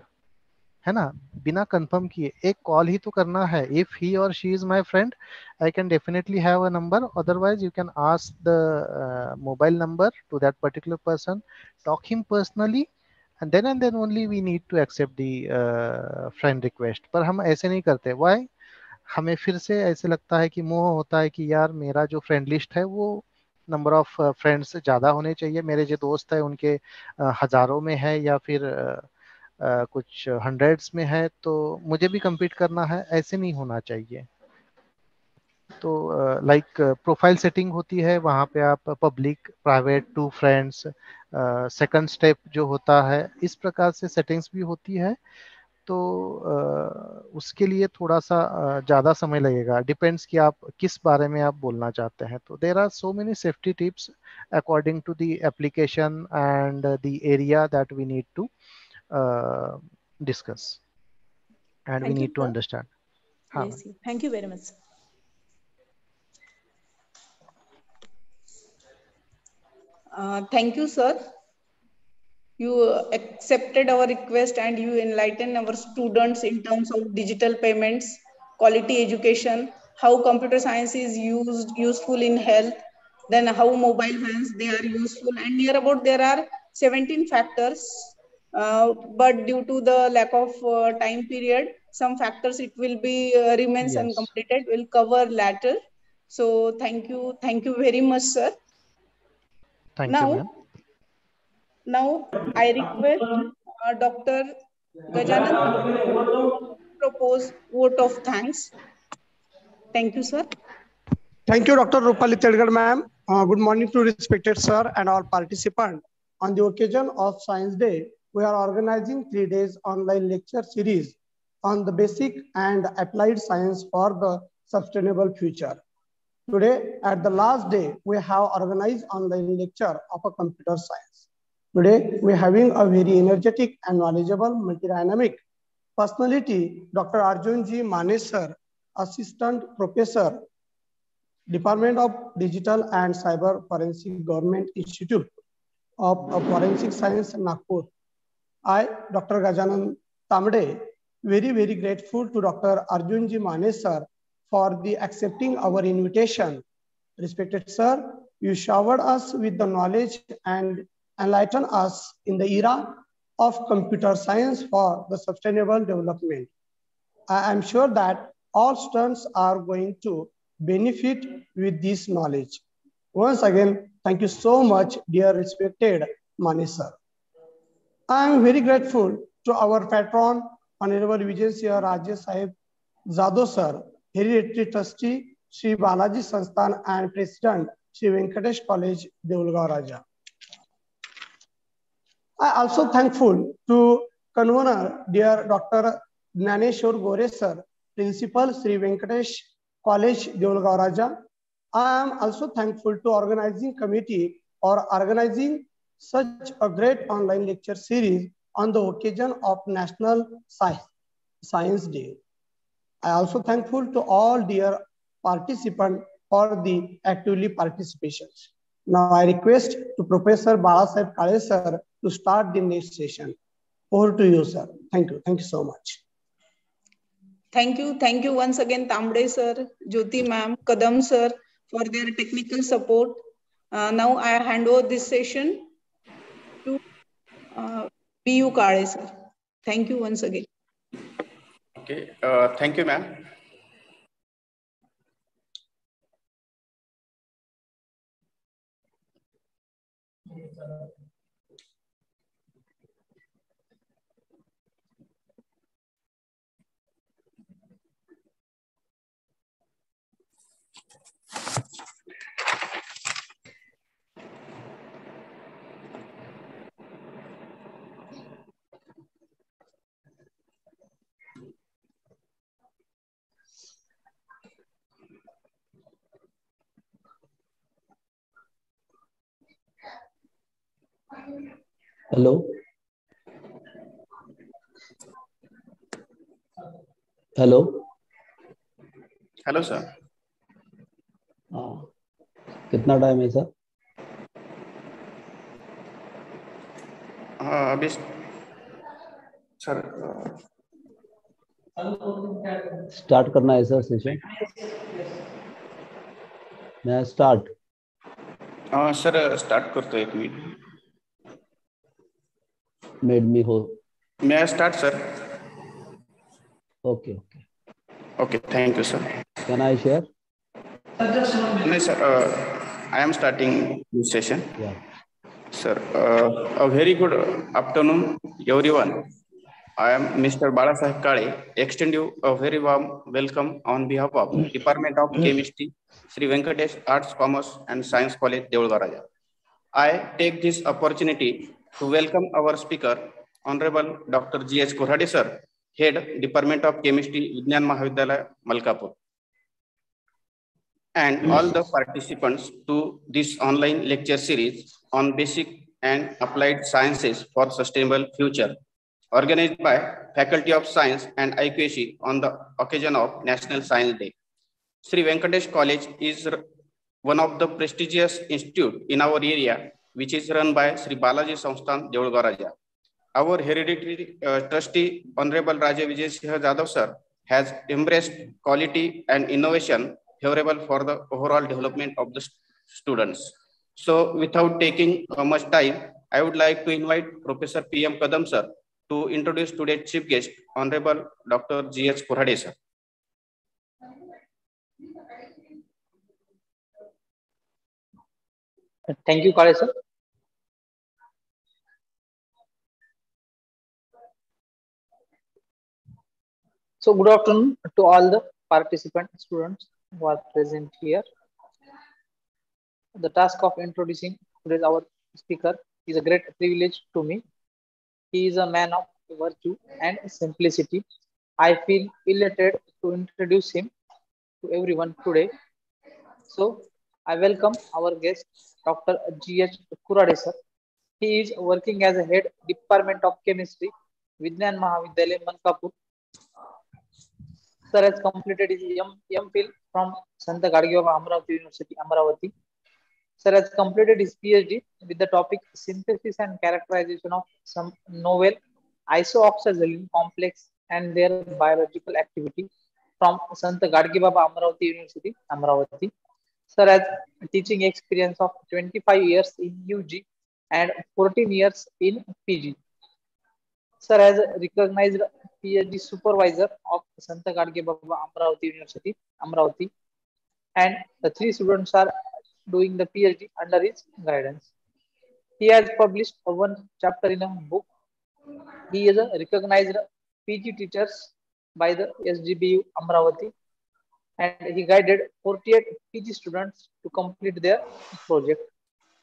है ना। बिना कंफर्म किए एक कॉल ही तो करना है। इफ ही और she is my friend I can definitely have a number, otherwise you can ask the mobile number two that particular person, talk him personally, and then only we need to accept the friend request। पर हम ऐसे नहीं करते, why? हमें फिर से ऐसे लगता है कि मोह होता है कि यार मेरा जो फ्रेंड लिस्ट है वो नंबर ऑफ फ्रेंड्स ज़्यादा होने चाहिए, मेरे जो दोस्त है उनके हज़ारों में है या फिर कुछ हंड्रेड्स में है, तो मुझे भी compete करना है, ऐसे नहीं होना चाहिए। तो लाइक प्रोफाइल सेटिंग होती है, वहाँ पे आप public, private, to friends, second step जो होता है, इस प्रकार से सेटिंग्स भी होती है। तो उसके लिए थोड़ा सा ज़्यादा समय लगेगा, डिपेंड्स कि आप किस बारे में आप बोलना चाहते हैं। तो there are so many safety tips according to the application and the area that we need to discuss and we Thank you, need to sir. understand. हाँ Yes, yes. Thank you very much, sir. Thank you, sir. You accepted our request and you enlightened our students in terms of digital payments, quality education, how computer science is useful in health, then how mobile vans they are useful, and near about there are 17 factors. But due to the lack of time period, some factors it will be remains yes, uncompleted. We'll cover later. So thank you very much, sir. thank you ma'am. Now I request Dr. Gajanan propose vote of thanks. Thank you, sir. Thank you, Dr. Rupali Telgar, ma'am. Good morning to respected sir and all participants. On the occasion of Science Day, we are organizing 3 days online lecture series on the basic and applied science for the sustainable future. Today, at the last day, we have organized online lecture of a computer science. Today, we are having a very energetic and knowledgeable multidynamic personality, Dr. Arjun G. Mane sir, Assistant Professor, Department of Digital and Cyber Forensic, Government Institute. of Forensic Science, Nagpur. I, Dr. Gajanan Tamde, very grateful to Dr. Arjunji Mane sir for the accepting our invitation. Respected sir, you showered us with the knowledge and enlightened us in the era of computer science for the sustainable development. I am sure that all students are going to benefit with this knowledge. Once again, thank you so much, dear respected Mani sir. I am very grateful to our patron, Honorable Vijay Siya Rajya Sahib Zado sir, Hereditary Trustee, Sri Balaji Sansthan and President, Sri Venkatesh College, Deulgaon Raja. I also thankful to convener, dear Dr. Gnaneshwar Gore sir, Principal, Sri Venkatesh College, Deulgaon Raja. I am also thankful to organizing committee for organizing such a great online lecture series on the occasion of National Science Day. I also thankful to all dear participants for the actively participation. Now I request to Professor Balasaheb Kale sir to start the next session. Over to you, sir. Thank you so much. Thank you once again, Tamde sir, Jyoti ma'am, Kadam sir for their technical support. Now I hand over this session to B.U. Kale sir. Thank you once again. Okay, thank you, ma'am. Hello. Hello hello sir. कितना time है sir? अभी sir start करना है sir session? मैं start? Sir start करतो एक minute. Made me हो. मैं start sir. Okay okay okay, thank you sir. Can I share? नहीं sir, I am starting this session. Yeah. Sir, a very good afternoon, everyone. I am Mr. Balasaheb Kale. Extend you a very warm welcome on behalf of Department of Chemistry, Sri Venkatesh Arts, Commerce and Science College, Deulgaon Raja. I take this opportunity to welcome our speaker, Honorable Dr. G.H. Kurhade sir, Head Department of Chemistry, Vignan Mahavidyalaya, Malkapur, and all the participants to this online lecture series on basic and applied sciences for sustainable future, organized by Faculty of Science and IQAC on the occasion of National Science Day. Sri Venkatesh College is one of the prestigious institutes in our area, which is run by Sri Balaji Sansthan, Deulgaon Raja. Our hereditary trustee, Honorable Raja Vijay Siya Jadhav sir, has embraced quality and innovation favorable for the overall development of the students. So without taking much time, I would like to invite Professor P.M. Kadam sir to introduce today's chief guest, Honorable Dr. G.H. Kurhade sir. Thank you, Kale sir. So good afternoon to all the participant students who are present here. The task of introducing today's our speaker is a great privilege to me. He is a man of virtue and simplicity. I feel elated to introduce him to everyone today. So I welcome our guest, Dr. G.H. Kurhade sir. He is working as a head Department of Chemistry, Vignan Mahavidyalaya, Malkapur. Sir has completed his MPhil from Sant Gadgil Amravati University, Amravati. Sir has completed his PhD with the topic synthesis and characterization of some novel isoxazoline complex and their biological activity from Sant Gadgi Baba Amravati University, Amravati. Sir has teaching experience of 25 years in UG and 14 years in PG. Sir has recognized PhD supervisor of Sant Gadgi Baba Amravati University, Amravati, and the 3 students are doing the PhD under his guidance. He has published one chapter in a book. He is a recognized PG teacher by the SGBU Amravati, and he guided 48 PG students to complete their project.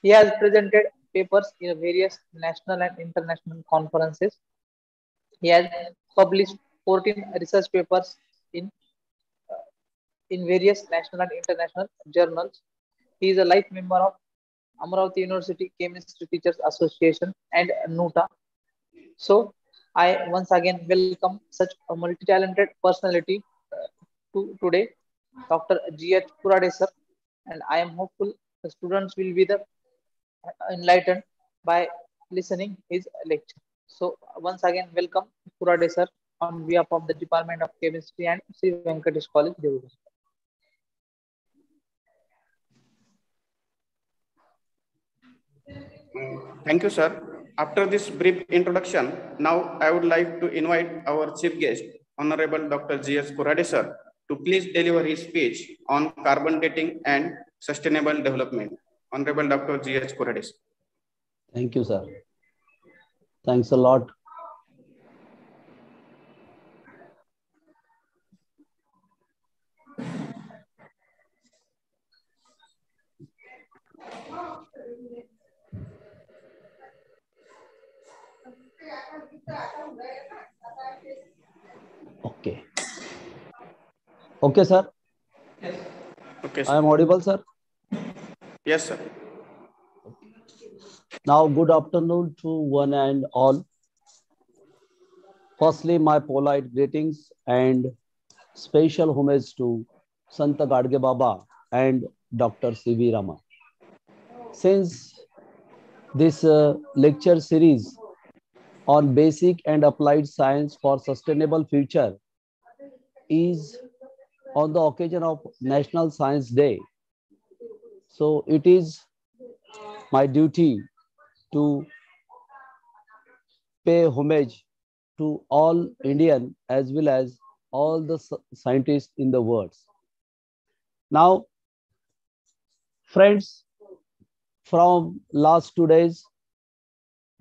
He has presented papers in various national and international conferences. He has published 14 research papers in in various national and international journals. He is a life member of Amravati University Chemistry Teachers Association and NUTA. So I once again welcome such a multi-talented personality to today, Dr. G.H. Kurade sir, and I am hopeful the students will be enlightened by listening his lecture. So once again welcome Kurade sir on behalf of the Department of Chemistry and Sri Venkatesh College, Devur. Thank you, sir. After this brief introduction, now I would like to invite our chief guest, Honorable Dr. G.S. Kurade, sir, to please deliver his speech on carbon dating and sustainable development. Honorable Dr. G.S. Kurade. Thank you, sir. Thanks a lot. Okay. Okay, sir. Okay, sir. I am audible, sir. Yes, sir. Now, good afternoon to one and all. Firstly, my polite greetings and special homage to Sant Gadge Baba and Dr. C.V. Rama. Since this lecture series on basic and applied science for sustainable future is on the occasion of National Science Day, so it is my duty to pay homage to all Indian as well as all the scientists in the world. Now, friends, from last 2 days,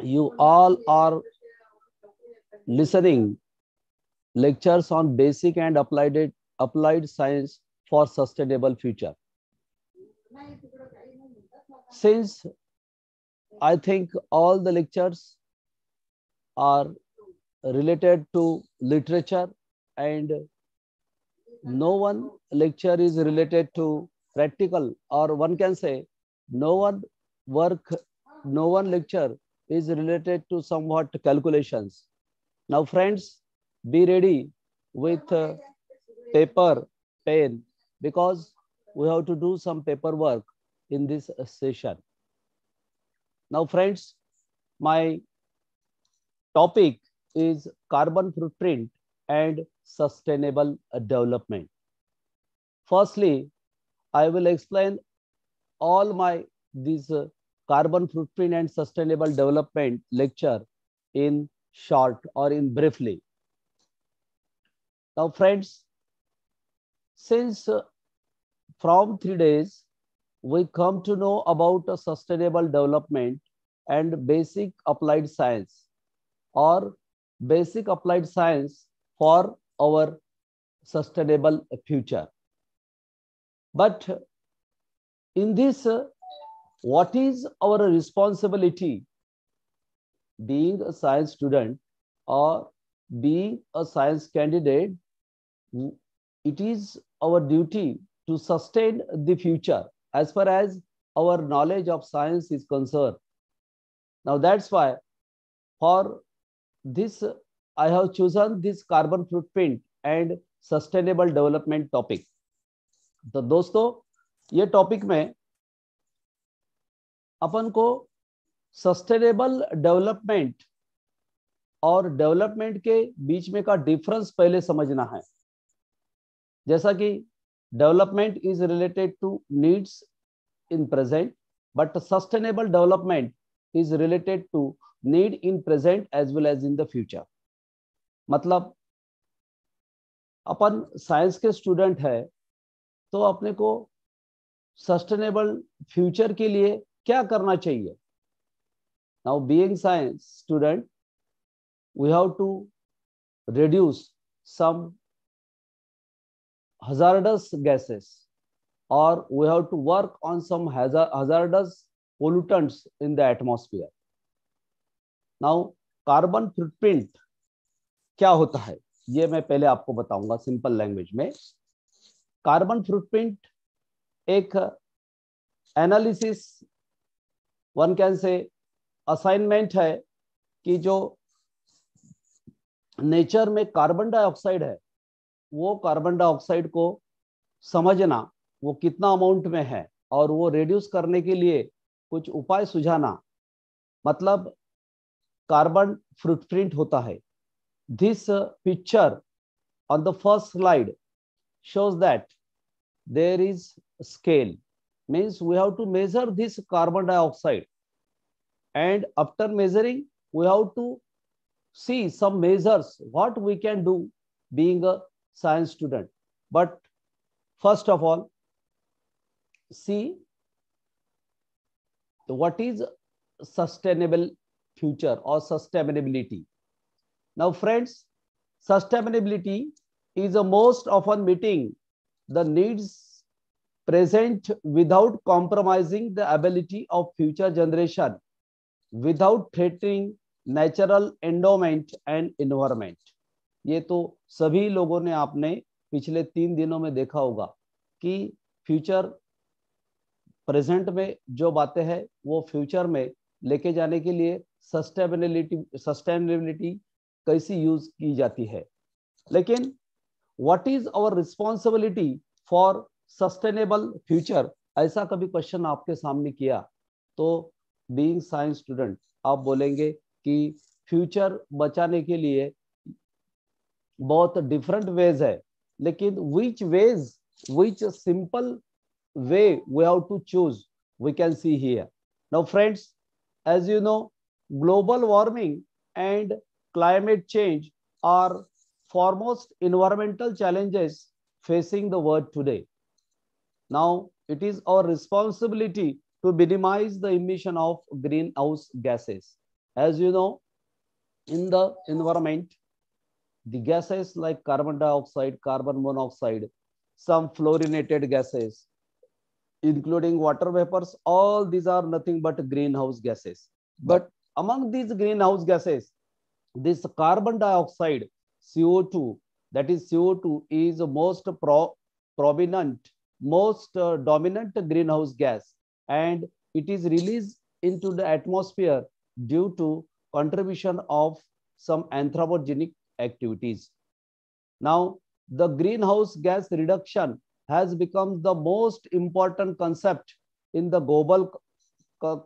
you all are listening lectures on basic and applied science for sustainable future. Since I think all the lectures are related to literature and no one lecture is related to practical, or one can say no one lecture is related to somewhat calculations. Now friends, be ready with paper, pen, because we have to do some paperwork in this session. Now friends, my topic is carbon footprint and sustainable development. Firstly, I will explain all these carbon footprint and sustainable development lecture in short or in briefly. Now friends, since from 3 days, we come to know about a sustainable development and basic applied science, or basic applied science for our sustainable future. But in this, what is our responsibility being a science student or being a science candidate? It is our duty to sustain the future as far as our knowledge of science is concerned. Now that's why for this I have chosen this carbon footprint and sustainable development topic. तो दोस्तों ये topic में अपन को sustainable development और development के बीच में का difference पहले समझना है। जैसा कि development is related to needs in present, but sustainable development is related to need in present as well as in the future. मतलब अपन साइंस के स्टूडेंट है तो अपने को सस्टेनेबल फ्यूचर के लिए क्या करना चाहिए? Now being science student, we have to reduce some hazardous gases, or we have to work on some hazardous pollutants in the atmosphere. Now, carbon footprint क्या होता है ये मैं पहले आपको बताऊंगा सिंपल लैंग्वेज में। कार्बन फुटप्रिंट एक analysis, one can say assignment है कि जो नेचर में कार्बन डाइऑक्साइड है वो कार्बन डाइऑक्साइड को समझना, वो कितना अमाउंट में है और वो रिड्यूस करने के लिए कुछ उपाय सुझाना, मतलब कार्बन फुटप्रिंट होता है। This picture on the first slide shows that there is scale, means we have to measure this carbon dioxide, and after measuring we have to see some measures what we can do being a science student. But first of all, see what is sustainable future or sustainability. Now friends, sustainability is a most often meeting the needs present without compromising the ability of future generation, without threatening natural endowment and environment. ये तो सभी लोगों ने आपने पिछले 3 दिनों में देखा होगा कि फ्यूचर प्रेजेंट में जो बातें हैं वो फ्यूचर में लेके जाने के लिए सस्टेनेबिलिटी कैसी यूज की जाती है। लेकिन what is our responsibility for sustainable future, ऐसा कभी क्वेश्चन आपके सामने किया तो बीइंग साइंस स्टूडेंट आप बोलेंगे कि फ्यूचर बचाने के लिए बहुत डिफरेंट वेज है, लेकिन which simple way we have to choose, we can see here. Now friends, as you know, global warming and climate change are foremost environmental challenges facing the world today. Now it is our responsibility to minimize the emission of greenhouse gases. As you know, in the environment, the gases like carbon dioxide, carbon monoxide, some fluorinated gases, including water vapors, all these are nothing but greenhouse gases. But among these greenhouse gases, this carbon dioxide, CO2, that is CO2 is the most prominent, most dominant greenhouse gas, and it is released into the atmosphere due to contribution of some anthropogenic activities. Now, the greenhouse gas reduction has become the most important concept in the global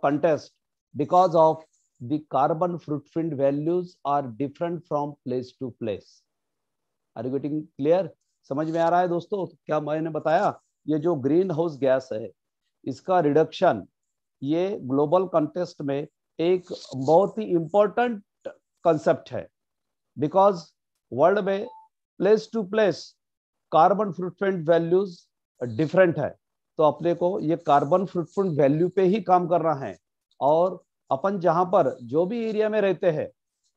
context because of the carbon footprint values are different from place to place. Are you getting clear? समझ में आ रहा है दोस्तों? क्या मैंने बताया, ये जो ग्रीन हाउस गैस है इसका रिडक्शन ये ग्लोबल कंटेक्स्ट में एक बहुत ही इंपॉर्टेंट कंसेप्ट है, बिकॉज वर्ल्ड में place to place carbon footprint values different है। तो अपने को ये कार्बन फुटप्रिंट वैल्यू पे ही काम करना है, और अपन जहां पर जो भी एरिया में रहते हैं,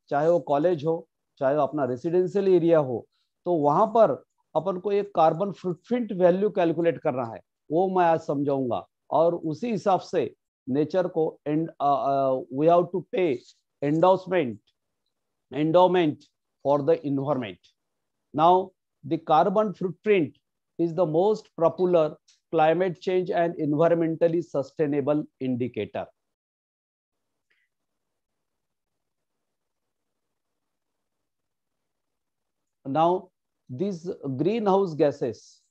चाहे वो कॉलेज हो चाहे वो अपना रेसिडेंशियल एरिया हो, तो वहां पर अपन को एक कार्बन फुटप्रिंट वैल्यू कैलकुलेट करना है, वो मैं आज समझाऊंगा। और उसी हिसाब से नेचर को वी हैव टू पे endowment for the environment. Now, the carbon footprint is the most popular climate change and environmentally sustainable indicator. Now, these greenhouse gases,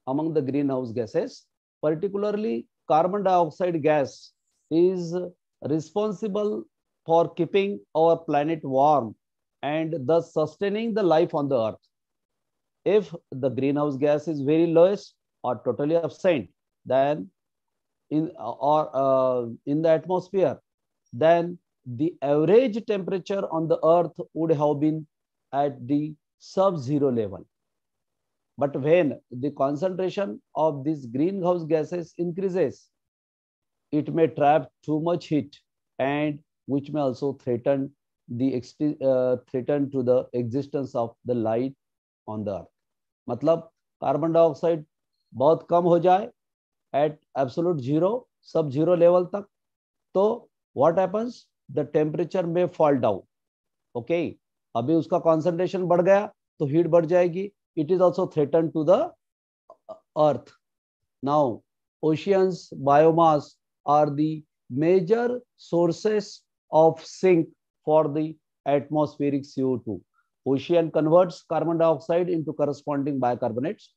among the greenhouse gases, particularly carbon dioxide gas is responsible for keeping our planet warm and thus sustaining the life on the earth. If the greenhouse gas is very lowest or totally absent, then in the atmosphere, then the average temperature on the earth would have been at the sub-zero level. But when the concentration of these greenhouse gases increases, it may trap too much heat and which may also threaten to the existence of the light on the earth. मतलब carbon dioxide बहुत कम हो जाए at absolute zero, sub-zero level तक, तो what happens? The temperature may fall down. Okay, अभी उसका concentration बढ़ गया तो heat बढ़ जाएगी. It is also threatened to the earth. Now, oceans biomass are the major sources of sink for the atmospheric CO2. Ocean converts carbon dioxide into corresponding bicarbonates.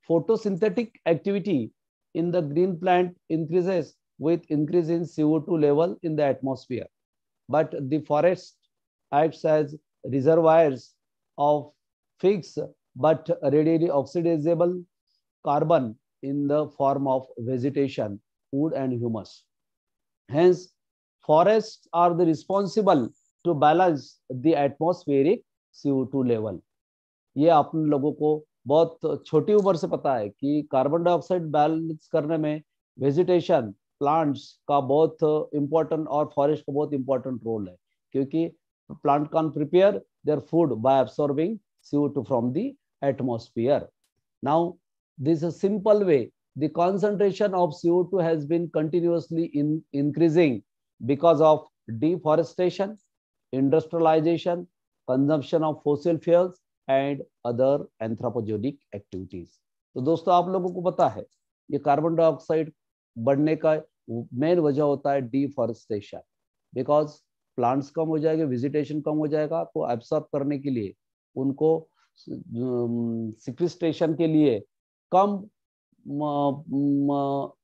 Photosynthetic activity in the green plant increases with increase in CO2 level in the atmosphere. But the forest acts as reservoirs of fixed but readily oxidizable carbon in the form of vegetation, wood and humus. Hence, forests are the responsible to balance the atmospheric CO2 level. ये आप लोगों को बहुत छोटी उम्र से पता है कि कार्बन डाइऑक्साइड बैलेंस करने में वेजिटेशन, प्लांट्स का बहुत इंपॉर्टेंट और फॉरेस्ट का बहुत इंपॉर्टेंट रोल है, क्योंकि plant can prepare their food by absorbing CO2 from the atmosphere. Now, this is a simple way. The concentration of CO2 has been continuously increasing because of deforestation, industrialization, consumption of fossil fuels and other anthropogenic activities. तो दोस्तों आप लोगों को पता है ये carbon dioxide बढ़ने का मेन वजह होता है डिफॉरेस्टेशन, बिकॉज प्लांट्स कम हो जाएंगे, वेजिटेशन कम हो जाएगा, तो एब्सॉर्ब करने के लिए उनको सिक्वेस्ट्रेशन के लिए कम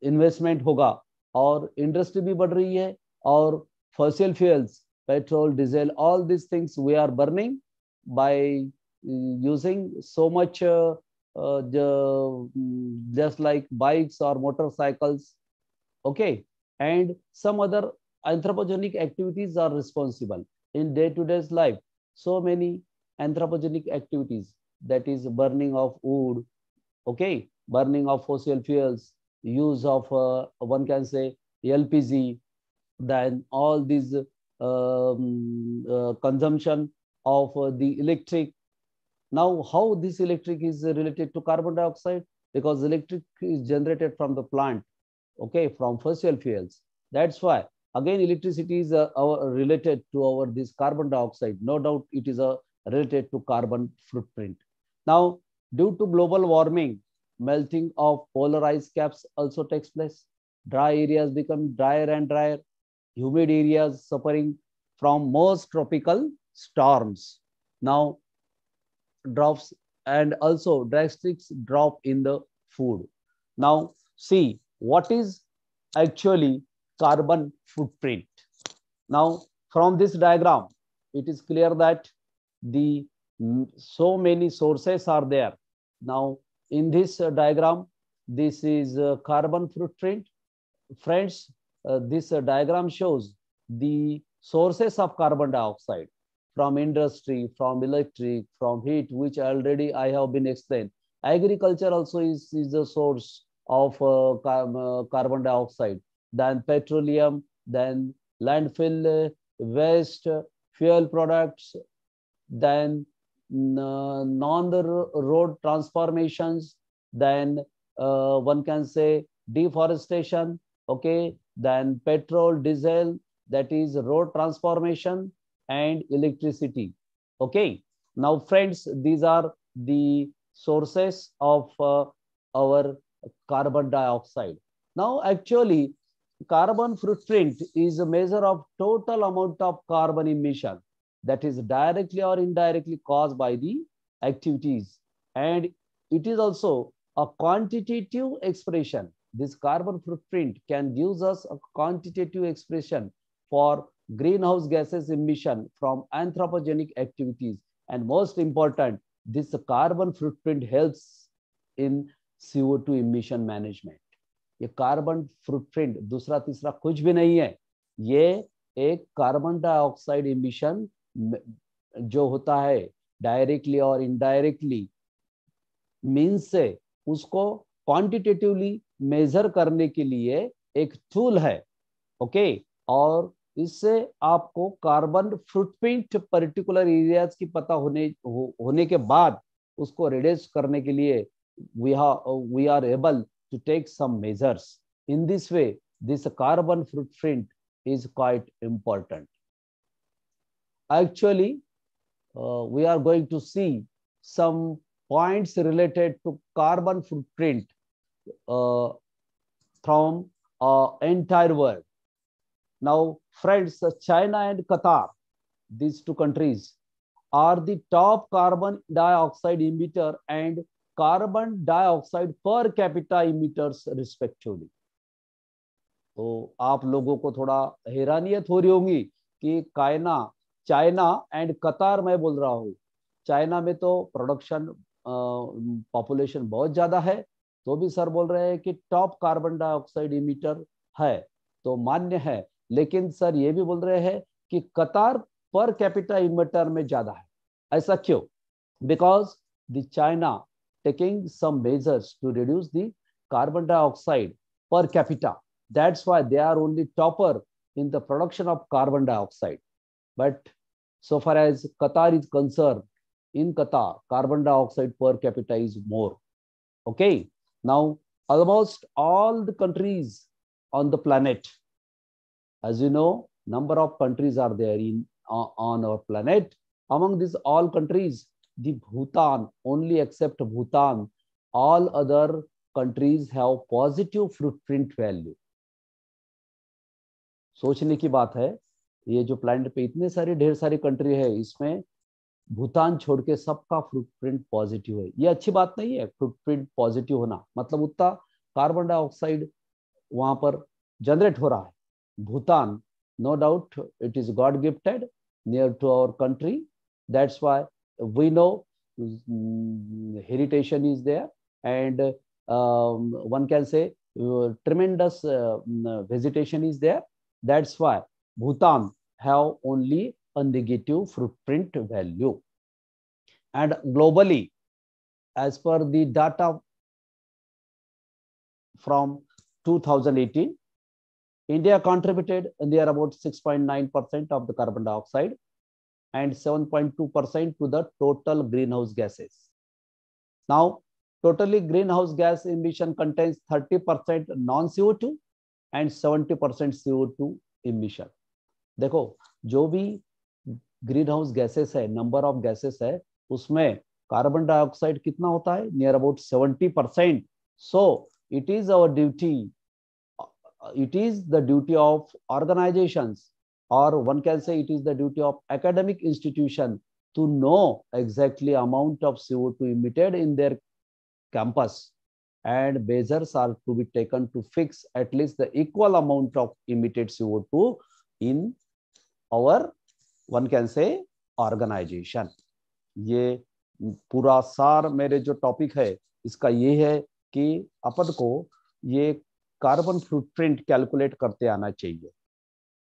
इन्वेस्टमेंट होगा और इंडस्ट्री भी बढ़ रही है और fossil fuels, petrol, diesel, all this things we are burning by using so much just like bikes or motorcycles, okay, and some other anthropogenic activities are responsible in day-to-day life. So many anthropogenic activities, that is burning of wood, okay, burning of fossil fuels, use of one can say LPG, then all these consumption of the electric. Now, how this electric is related to carbon dioxide? Because electric is generated from the plant, okay, from fossil fuels. That's why again electricity is related to this carbon dioxide. No doubt it is related to carbon footprint. Now, due to global warming, melting of polar ice caps also takes place. Dry areas become drier and drier. Humid areas suffering from most tropical storms. Now, drops and also drastic drop in the food. Now, see what is actually carbon footprint. Now, from this diagram, it is clear that the so many sources are there. Now, in this diagram, this is carbon footprint. Friends, this diagram shows the sources of carbon dioxide from industry, from electric, from heat, which already I have been explained. Agriculture also is the source of carbon dioxide. Then petroleum, then landfill waste, fuel products, then non-road transformations, then one can say deforestation, okay, then petrol, diesel, that is road transformation, and electricity. Okay, now friends, these are the sources of our carbon dioxide. Now actually carbon footprint is a measure of total amount of carbon emission that is directly or indirectly caused by the activities, and it is also a quantitative expression this carbon footprint can give us a quantitative expression for greenhouse gases emission from anthropogenic activities. And most important, this carbon footprint helps in CO2 emission management. ये carbon footprint दूसरा तीसरा कुछ भी नहीं है, ये एक carbon dioxide emission जो होता है डायरेक्टली और इनडायरेक्टली मींस से उसको क्वांटिटेटिवली मेजर करने के लिए एक टूल है. ओके, और इससे आपको कार्बन फुटप्रिंट पर्टिकुलर एरियाज की पता होने के बाद उसको रिड्यूस करने के लिए we are able to take some measures. In this way, this carbon footprint is quite important. Actually, we are going to see some points related to carbon footprint from entire world. Now, friends, China and Qatar, these two countries, are the top carbon dioxide emitter and carbon dioxide per capita emitters respectively. तो आप लोगों को थोड़ा हैरानियत हो रही होगी कि China and कतार मैं बोल रहा हूँ. चाइना में तो प्रोडक्शन पॉपुलेशन बहुत ज्यादा है, तो भी सर बोल रहे हैं कि टॉप कार्बन डाइऑक्साइड इमिटर है, तो मान्य है. लेकिन सर ये भी बोल रहे हैं कि कतार पर कैपिटा इमिटर में ज्यादा है. ऐसा क्यों? Because the China taking some measures to reduce the carbon dioxide per capita. That's why they are only topper in the production of carbon dioxide. But so far as Qatar is concerned, in Qatar, carbon dioxide per capita is more. Okay. Now, almost all the countries on the planet, as you know, number of countries are there on our planet. Among these all countries, the Bhutan, only except Bhutan, all other countries have positive footprint value. सोचने की बात है, ये जो planet पे इतने सारे ढेर सारी कंट्री है, इसमें भूटान छोड़ के सबका फुटप्रिंट पॉजिटिव है. ये अच्छी बात नहीं है फुटप्रिंट पॉजिटिव होना, मतलब उतना कार्बन डाइऑक्साइड वहां पर जनरेट हो रहा है. Bhutan, no doubt it is God gifted near to our country. That's why we know heritage is there, and one can say tremendous vegetation is there. That's why Bhutan have only a negative footprint value. And globally, as per the data from 2018, India contributed near about 6.9% of the carbon dioxide and 7.2% to the total greenhouse gases. Now, totally greenhouse gas emission contains 30% non-CO2 and 70% CO2 emission. देखो, जो भी green house gases है, number of gases है, उसमें carbon dioxide कितना होता है? Near about 70%. So it is our duty, it is the duty of organizations, or one can say it is the duty of academic institution to know exactly amount of CO2 emitted in their campus, and measures are to be taken to fix at least the equal amount of emitted CO2 in our, one can say, organization. ये पूरा सार मेरे जो topic है इसका ये है कि अपन को ये कार्बन फुटप्रिंट कैलकुलेट करते आना चाहिए.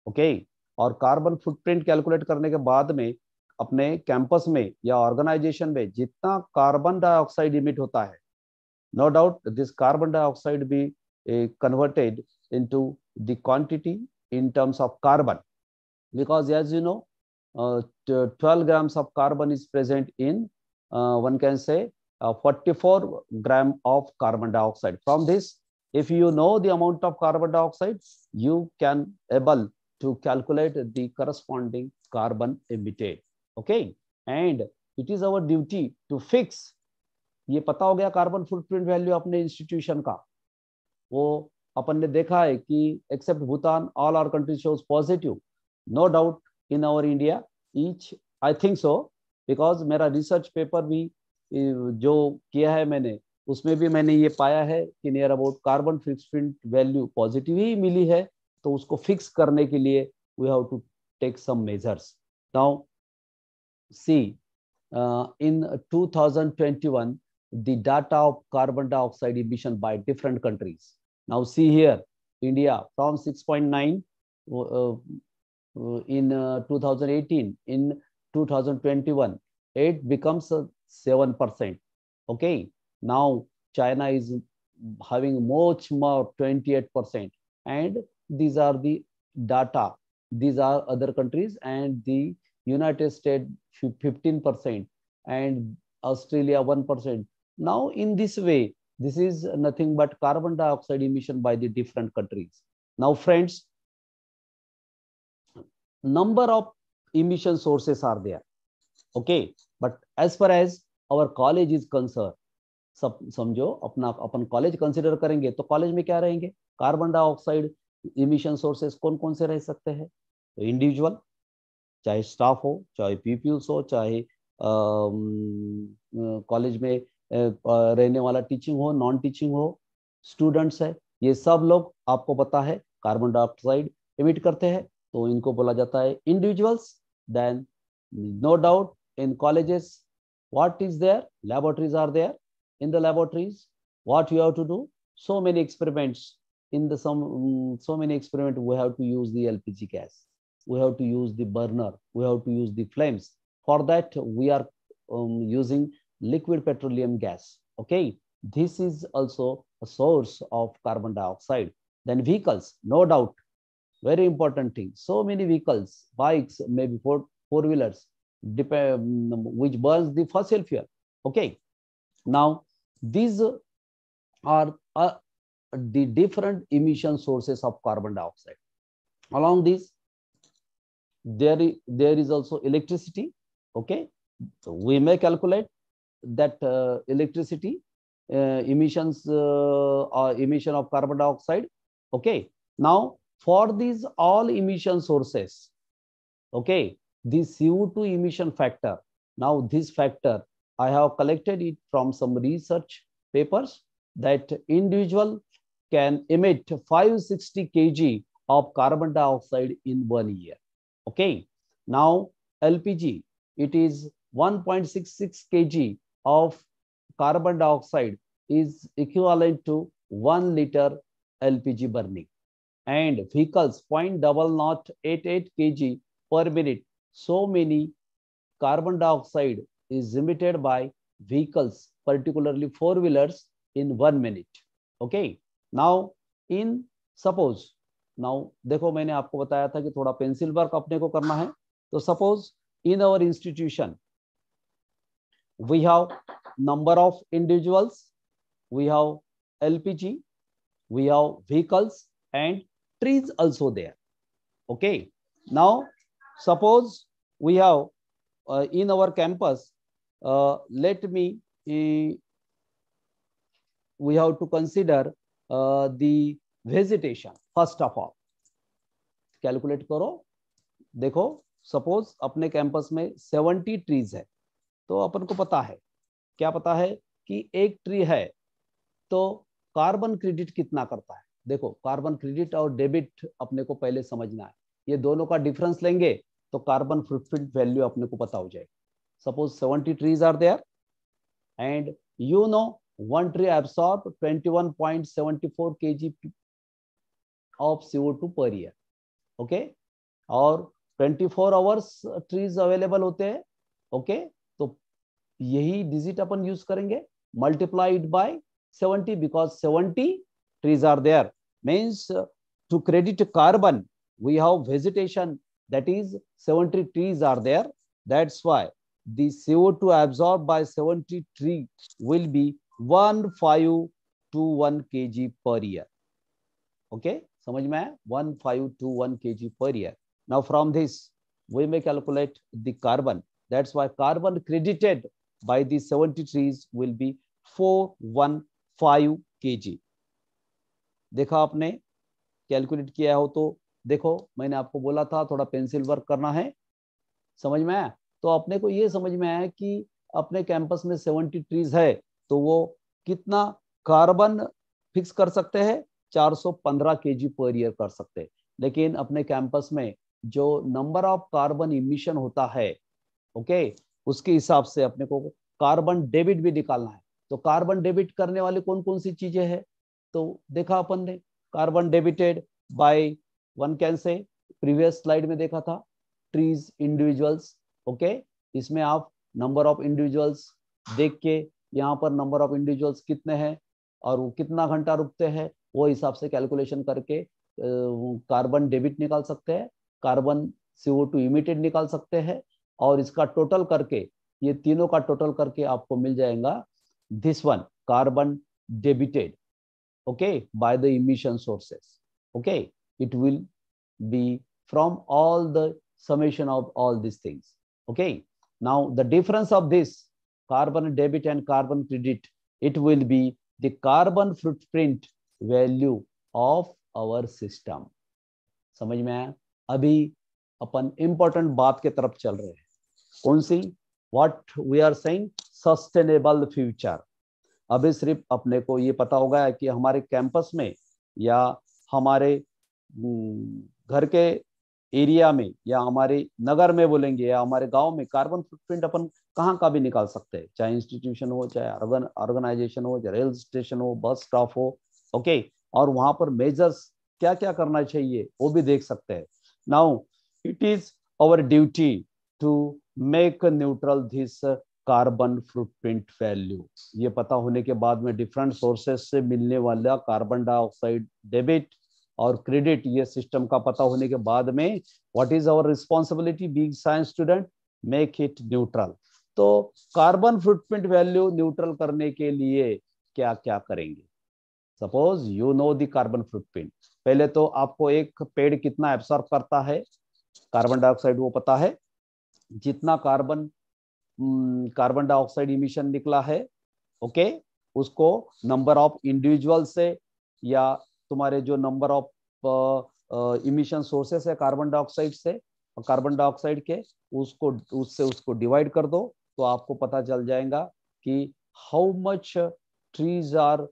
ओके, और कार्बन फुटप्रिंट कैलकुलेट करने के बाद में अपने कैंपस में या ऑर्गेनाइजेशन में जितना कार्बन डाइऑक्साइड इमिट होता है, no doubt this carbon dioxide be converted into the quantity in terms of carbon, because as you know 12 grams of carbon is present in one can say 44 gram of carbon dioxide. From this, if you know the amount of carbon dioxide, you can able to calculate the corresponding carbon emitted. Okay, and it is our duty to fix. ये पता हो गया carbon footprint value अपने institution का. वो अपन ने देखा है कि except Bhutan all our countries shows positive. No doubt in our India each, I think so, because मेरा रिसर्च पेपर भी जो किया है मैंने उसमें भी मैंने ये पाया है कि near about carbon footprint value positive ही मिली है, तो उसको फिक्स करने के लिए we have to take some measures. Now see, in 2021 the data of carbon dioxide emission by different countries. Now see here, India from 6.9 in 2018, in 2021 it becomes 7%. Okay, now China is having much more, 28%, and these are the data. These are other countries, and the United States 15% and Australia 1%. Now in this way, this is nothing but carbon dioxide emission by the different countries. Now friends, number of emission sources are there. Okay, but as far as our college is concerned, सब समझो, अपना अपन college consider करेंगे तो college में क्या रहेंगे, carbon dioxide emission sources कौन कौन से रह सकते हैं. तो इंडिविजुअल, चाहे स्टाफ हो, चाहे पीपीयूस हो, चाहे कॉलेज में रहने वाला टीचिंग हो, नॉन टीचिंग हो, स्टूडेंट्स है, ये सब लोग आपको पता है कार्बन डाइऑक्साइड इमिट करते हैं, तो इनको बोला जाता है individuals. Then no doubt in colleges what is there, laboratories are there. In the laboratories what you have to do, so many experiments. In the so many experiments we have to use the LPG gas, we have to use the burner, we have to use the flames. For that we are using liquid petroleum gas. Okay, this is also a source of carbon dioxide. Then vehicles, no doubt, very important thing. So many vehicles, bikes, maybe four-wheelers, which burns the fossil fuel. Okay, now these are the different emission sources of carbon dioxide. Along this, there is also electricity. Okay, so we may calculate that electricity emissions or emission of carbon dioxide. Okay, now for these all emission sources, okay, the CO2 emission factor, now this factor I have collected it from some research papers, that individual can emit 560 kg of carbon dioxide in 1 year. Okay, now LPG, it is 1.66 kg of carbon dioxide is equivalent to 1 liter LPG burning, and vehicles 0.0088 kg per minute. So many carbon dioxide is emitted by vehicles, particularly four-wheelers, in 1 minute. Okay, now in suppose, now देखो मैंने आपको बताया था कि थोड़ा pencil work अपने को करना है. तो suppose in our institution we have number of individuals, we have LPG, we have vehicles, and trees also there. Okay, now suppose we have in our campus, let me we have to consider the vegetation. First of all calculate करो. देखो suppose अपने campus में 70 trees है, तो अपन को पता है, क्या पता है कि एक ट्री है तो कार्बन क्रेडिट कितना करता है. देखो कार्बन क्रेडिट और डेबिट अपने को पहले समझना है, ये दोनों का डिफरेंस लेंगे तो कार्बन फुटप्रिंट वैल्यू अपने को पता हो जाएगी. Suppose 70 trees are there and you know one tree absorb 21.74 kg of CO2 per year. Okay, और 24 hours trees अवेलेबल होते हैं. ओके, तो यही डिजिट अपन यूज करेंगे, multiplied by 70 because 70 trees are there. Means to credit carbon we have vegetation, that is 70 trees are there. That's why the CO2 absorbed by 70 tree will be 1521 kg per year. Okay, समझ में आया, 1521 kg per year. Now from this we may calculate the carbon. That's why carbon credited by the 70 trees will be 415 kg. देखा आपने, calculate किया हो तो देखो, मैंने आपको बोला था थोड़ा पेंसिल वर्क करना है, समझ में आया. तो अपने को ये समझ में आया कि अपने कैंपस में 70 ट्रीज है तो वो कितना कार्बन फिक्स कर सकते हैं, 415 kg पर ईयर कर सकते हैं। लेकिन अपने कैंपस में जो नंबर ऑफ कार्बन इमिशन होता है, ओके, उसके हिसाब से अपने को कार्बन डेबिट भी निकालना है। तो कार्बन डेबिट करने वाली कौन कौन सी चीजें हैं, तो देखा अपन ने, carbon debited bye, one can say, previous slide में देखा था, ट्रीज इंडिविजुअल्स, ओके, इसमें आप नंबर ऑफ इंडिविजुअल्स देख के यहाँ पर नंबर ऑफ इंडिविजुअल्स कितने हैं और वो कितना घंटा रुकते हैं, वो हिसाब से कैलकुलेशन करके कार्बन डेबिट निकाल सकते हैं, कार्बन CO2 इमिटेड निकाल सकते हैं, और इसका टोटल करके, ये तीनों का टोटल करके आपको मिल जाएगा this one, carbon debited, okay, by the emission sources, okay, it will be from all the summation of all these things, okay. Now the difference of this carbon debit and carbon credit, it will be the carbon footprint value of our system. समझ में आया? अभी अपन important बात के तरफ चल रहे हैं, कौन सी, what we are saying, sustainable future. अभी सिर्फ अपने को ये पता होगा कि हमारे कैंपस में या हमारे घर के एरिया में या हमारे नगर में बोलेंगे या हमारे गांव में कार्बन फुटप्रिंट अपन कहाँ का भी निकाल सकते हैं, चाहे इंस्टीट्यूशन हो, चाहे ऑर्गेनाइजेशन हो, चाहे रेल स्टेशन हो, बस स्टॉप हो, ओके, और वहां पर मेजर्स क्या क्या करना चाहिए वो भी देख सकते हैं। Now it is our duty to make neutral this carbon footprint value. ये पता होने के बाद में डिफरेंट सोर्सेज से मिलने वाला कार्बन डाइऑक्साइड डेबिट और क्रेडिट, ये सिस्टम का पता होने के बाद में what is our responsibility being science student, make it neutral. तो कार्बन फुटप्रिंट वैल्यू न्यूट्रल करने के लिए क्या क्या करेंगे, suppose you know the carbon footprint, पहले तो आपको एक पेड़ कितना एब्सॉर्ब करता है कार्बन डाइऑक्साइड वो पता है, जितना कार्बन डाइऑक्साइड इमिशन निकला है, ओके, उसको नंबर ऑफ इंडिविजुअल से या तुम्हारे जो नंबर ऑफ इमिशन सोर्सेस है कार्बन डाइऑक्साइड से, कार्बन डाइऑक्साइड के, उसको डिवाइड कर दो, तो आपको पता चल जाएगा कि how much trees are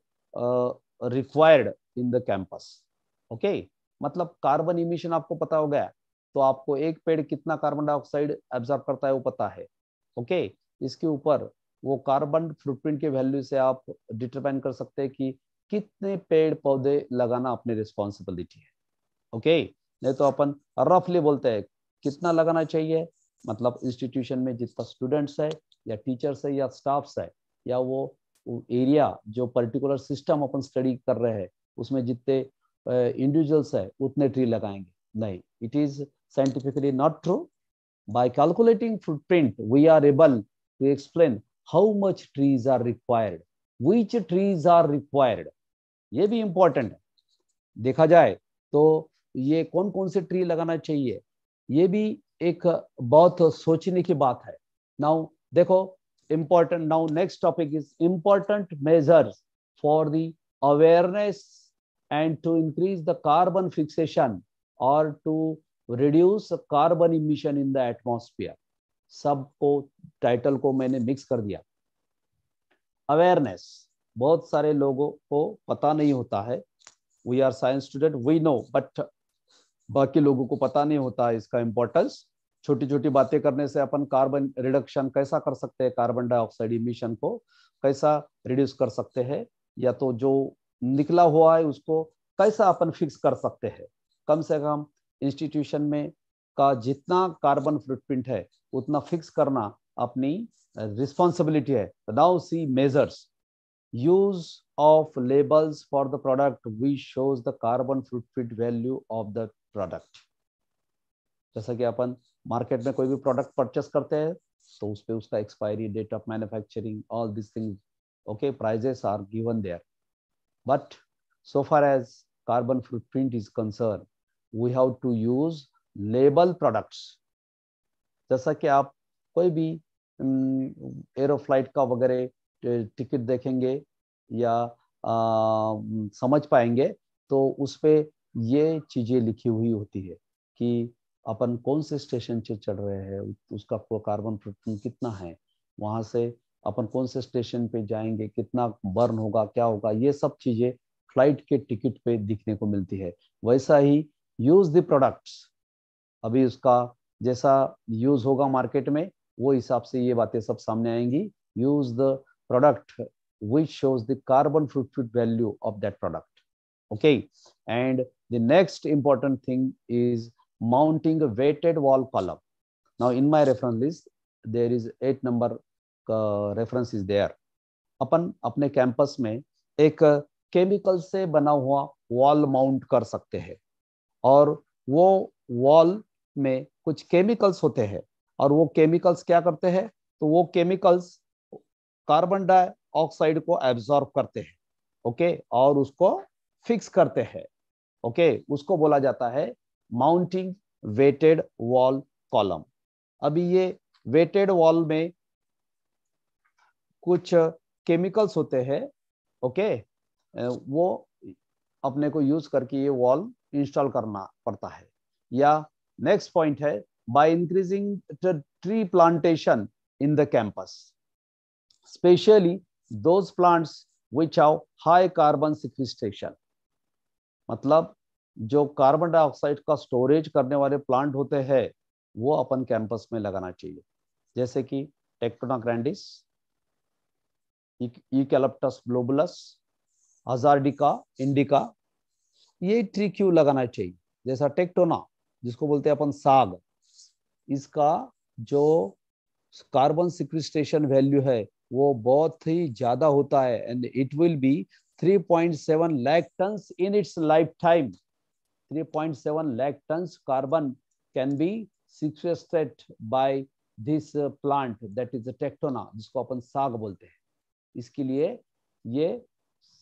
required in the campus, okay. मतलब कार्बन इमिशन आपको पता हो गया, तो आपको एक पेड़ कितना कार्बन डाइऑक्साइड एब्जॉर्ब करता है वो पता है, ओके। इसके ऊपर वो कार्बन फुटप्रिंट के वैल्यू से आप डिटरमाइन कर सकते हैं कि कितने पेड़ पौधे लगाना अपनी रिस्पॉन्सिबिलिटी है, ओके। नहीं तो अपन रफली बोलते हैं कितना लगाना चाहिए, मतलब इंस्टीट्यूशन में जितना स्टूडेंट्स है या टीचर्स है या स्टाफ्स है या वो एरिया जो पर्टिकुलर सिस्टम अपन स्टडी कर रहे हैं उसमें जितने इंडिविजुअल्स है उतने ट्री लगाएंगे, नहीं, it is scientifically not true. By calculating footprint, we are able to explain how much trees are required, which trees are required. ये भी important है, देखा जाए तो ये कौन कौन से ट्री लगाना चाहिए, ये भी एक बहुत सोचने की बात है। Now देखो important, now next topic is important measures for the awareness and to increase the carbon fixation or to reduce carbon emission in the atmosphere. सबको टाइटल को मैंने मिक्स कर दिया। अवेयरनेस, बहुत सारे लोगों को पता नहीं होता है, we are science student we know, but बाकी लोगों को पता नहीं होता है इसका इंपॉर्टेंस। छोटी छोटी बातें करने से अपन कार्बन रिडक्शन कैसा कर सकते हैं, कार्बन डाइऑक्साइड इमिशन को कैसा रिड्यूस कर सकते हैं, या तो जो निकला हुआ है उसको कैसा अपन फिक्स कर सकते हैं। कम से कम इंस्टीट्यूशन में का जितना कार्बन फुटप्रिंट है उतना फिक्स करना अपनी रिस्पॉन्सिबिलिटी है। Now see measures, use of labels for the product which shows the carbon footprint value of the product. जैसा कि अपन मार्केट में कोई भी प्रोडक्ट परचेस करते हैं तो उस पे उसका expiry date of manufacturing, all this things, okay, prices are given there, but so far as carbon footprint is concerned, we have to use label products। जैसा कि आप कोई भी एरोफ्लाइट का वगैरह टिकट देखेंगे या समझ पाएंगे तो उस पे ये चीजें लिखी हुई होती है कि अपन कौन से स्टेशन से चढ़ रहे हैं, उसका कार्बन फुटप्रिंट कितना है, वहां से अपन कौन से स्टेशन पे जाएंगे, कितना बर्न होगा, क्या होगा, ये सब चीजें फ्लाइट के टिकट पे दिखने को मिलती है। वैसा ही यूज द प्रोडक्ट्स, अभी उसका जैसा यूज होगा मार्केट में वो हिसाब से ये बातें सब सामने आएंगी। Use the product which shows the carbon footprint value of that product. Okay, and the next important thing is mounting a weighted wall column. Now in my reference list there is 8 number reference is there. अपन अपने campus में एक chemical से बना हुआ wall mount कर सकते हैं, और वो वॉल में कुछ केमिकल्स होते हैं, और वो केमिकल्स क्या करते हैं, तो वो केमिकल्स कार्बन डाइऑक्साइड को एब्जॉर्ब करते हैं, ओके, और उसको फिक्स करते हैं, ओके, उसको बोला जाता है माउंटिंग वेटेड वॉल कॉलम। अभी ये वेटेड वॉल में कुछ केमिकल्स होते हैं, ओके, वो अपने को यूज करके ये वॉल इंस्टॉल करना पड़ता है। या नेक्स्ट पॉइंट है by increasing tree plantation in the campus, specially those plants which have high carbon sequestration. मतलब जो कार्बन डाइऑक्साइड का स्टोरेज करने वाले प्लांट होते हैं वो अपन कैंपस में लगाना चाहिए, जैसे कि टेक्टोना ग्रैंडिस, यूकैलिप्टस ग्लोबुलस, हजार्डिका इंडिका, ये ट्री क्यों लगाना चाहिए। जैसा टेक्टोना जिसको बोलते हैं अपन साग, इसका जो कार्बन सिक्वेस्ट्रेशन वैल्यू है वो बहुत ही ज्यादा होता है, and it will be 3.7 lakh tons in its life time. 3.7 lakh tons carbon can be sequestrated by this plant, that is the tectona, जिसको अपन साग बोलते हैं। इसके लिए ये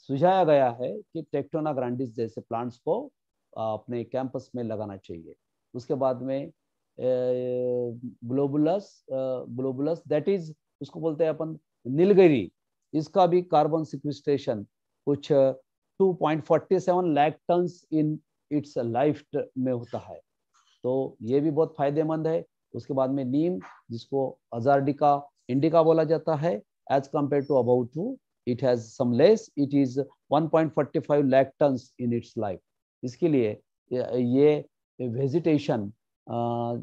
सुझाया गया है कि टेक्टोना ग्रांडिस जैसे प्लांट्स को अपने कैंपस में लगाना चाहिए। उसके बाद में ग्लोबुलस दैट इज, उसको बोलते हैं अपन नीलगिरी, इसका भी कार्बन सिक्वेस्ट्रेशन कुछ 2.47 lakh tons in its life में होता है, तो ये भी बहुत फायदेमंद है। उसके बाद में नीम, जिसको अजार्डिका इंडिका बोला जाता है, as compare to about two it has some less, it is 1.45 lakh tons in its life. इसके लिए ये वेजिटेशन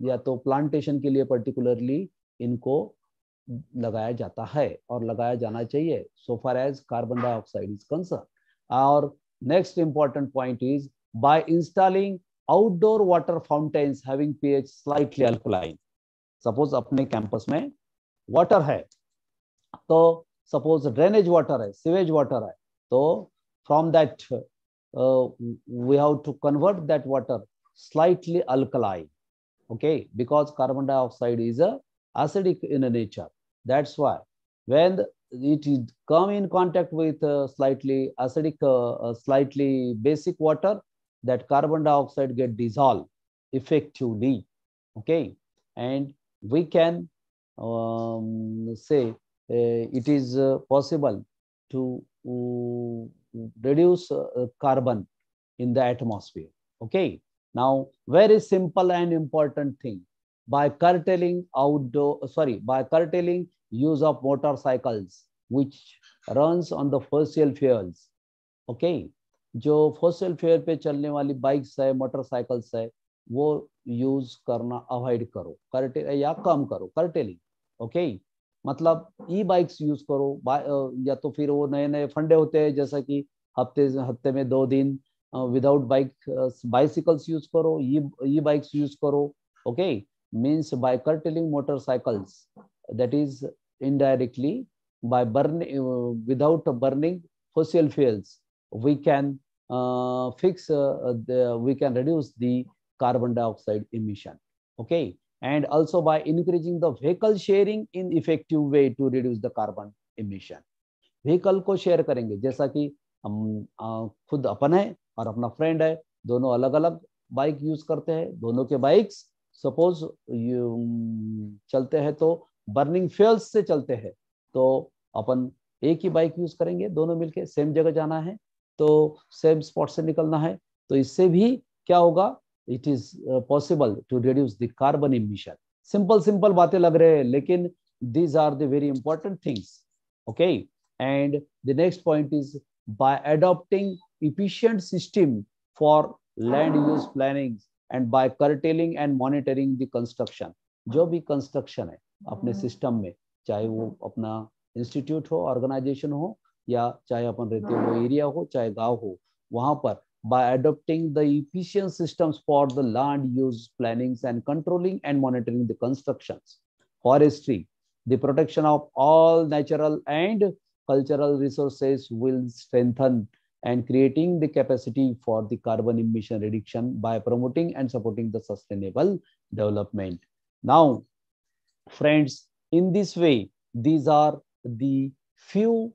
या तो प्लांटेशन के लिए पर्टिकुलरली इनको लगाया जाता है और लगाया जाना चाहिए, so far as carbon dioxide is concern. और next important point is by installing outdoor water fountains having pH slightly alkaline. Suppose अपने कैंपस में वाटर है, तो सपोज ड्रेनेज वाटर है, सीवेज वाटर है, तो from that we have to convert that water slightly alkaline, okay, because carbon dioxide is a acidic in nature. That's why when it is come in contact with slightly acidic, slightly basic water, that carbon dioxide get dissolved effectively, okay, and we can say it is possible to reduce carbon in the atmosphere, okay. Now very simple and important thing, by curtailing use of motorcycles which runs on the fossil fuels, okay, जो fossil fuel पे चलने वाली bikes है, motorcycles है, वो use करना avoid करो, या कम करो, कर्टेलिंग, ओके। मतलब ई बाइक्स यूज करो, या तो फिर वो नए नए फंडे होते हैं जैसा कि हफ्ते में 2 दिन विदाउट बाइसिकल्स यूज करो, ई बाइक्स यूज करो, okay. Means by curtailing motorcycles, that is indirectly by burning without burning fossil fuels, we can we can reduce the carbon dioxide emission, okay, and also by increasing the vehicle sharing in effective way to reduce the carbon emission. Vehicle को share करेंगे, जैसा कि हम खुद अपन है और अपना friend है, दोनों अलग अलग बाइक यूज करते हैं, दोनों के बाइक्स सपोज चलते हैं तो बर्निंग फ्यूल्स से चलते हैं, तो अपन एक ही बाइक यूज करेंगे, दोनों मिलके सेम जगह जाना है तो सेम स्पॉट से निकलना है, तो इससे भी क्या होगा, it is possible to reduce the carbon emission. सिंपल बातें लग रहे हैं, लेकिन these are the very important things Okay. And the next point is by adopting efficient system for land use planning and by curtailing and monitoring the construction. जो भी construction है अपने system में, चाहे वो अपना institute हो, organization हो, या चाहे अपन रहते हो area हो, चाहे गांव हो, वहां पर by adopting the efficient systems for the land use plannings and controlling and monitoring the constructions. Forestry, the protection of all natural and cultural resources will strengthen and creating the capacity for the carbon emission reduction by promoting and supporting the sustainable development. Now, friends, in this way, these are the few,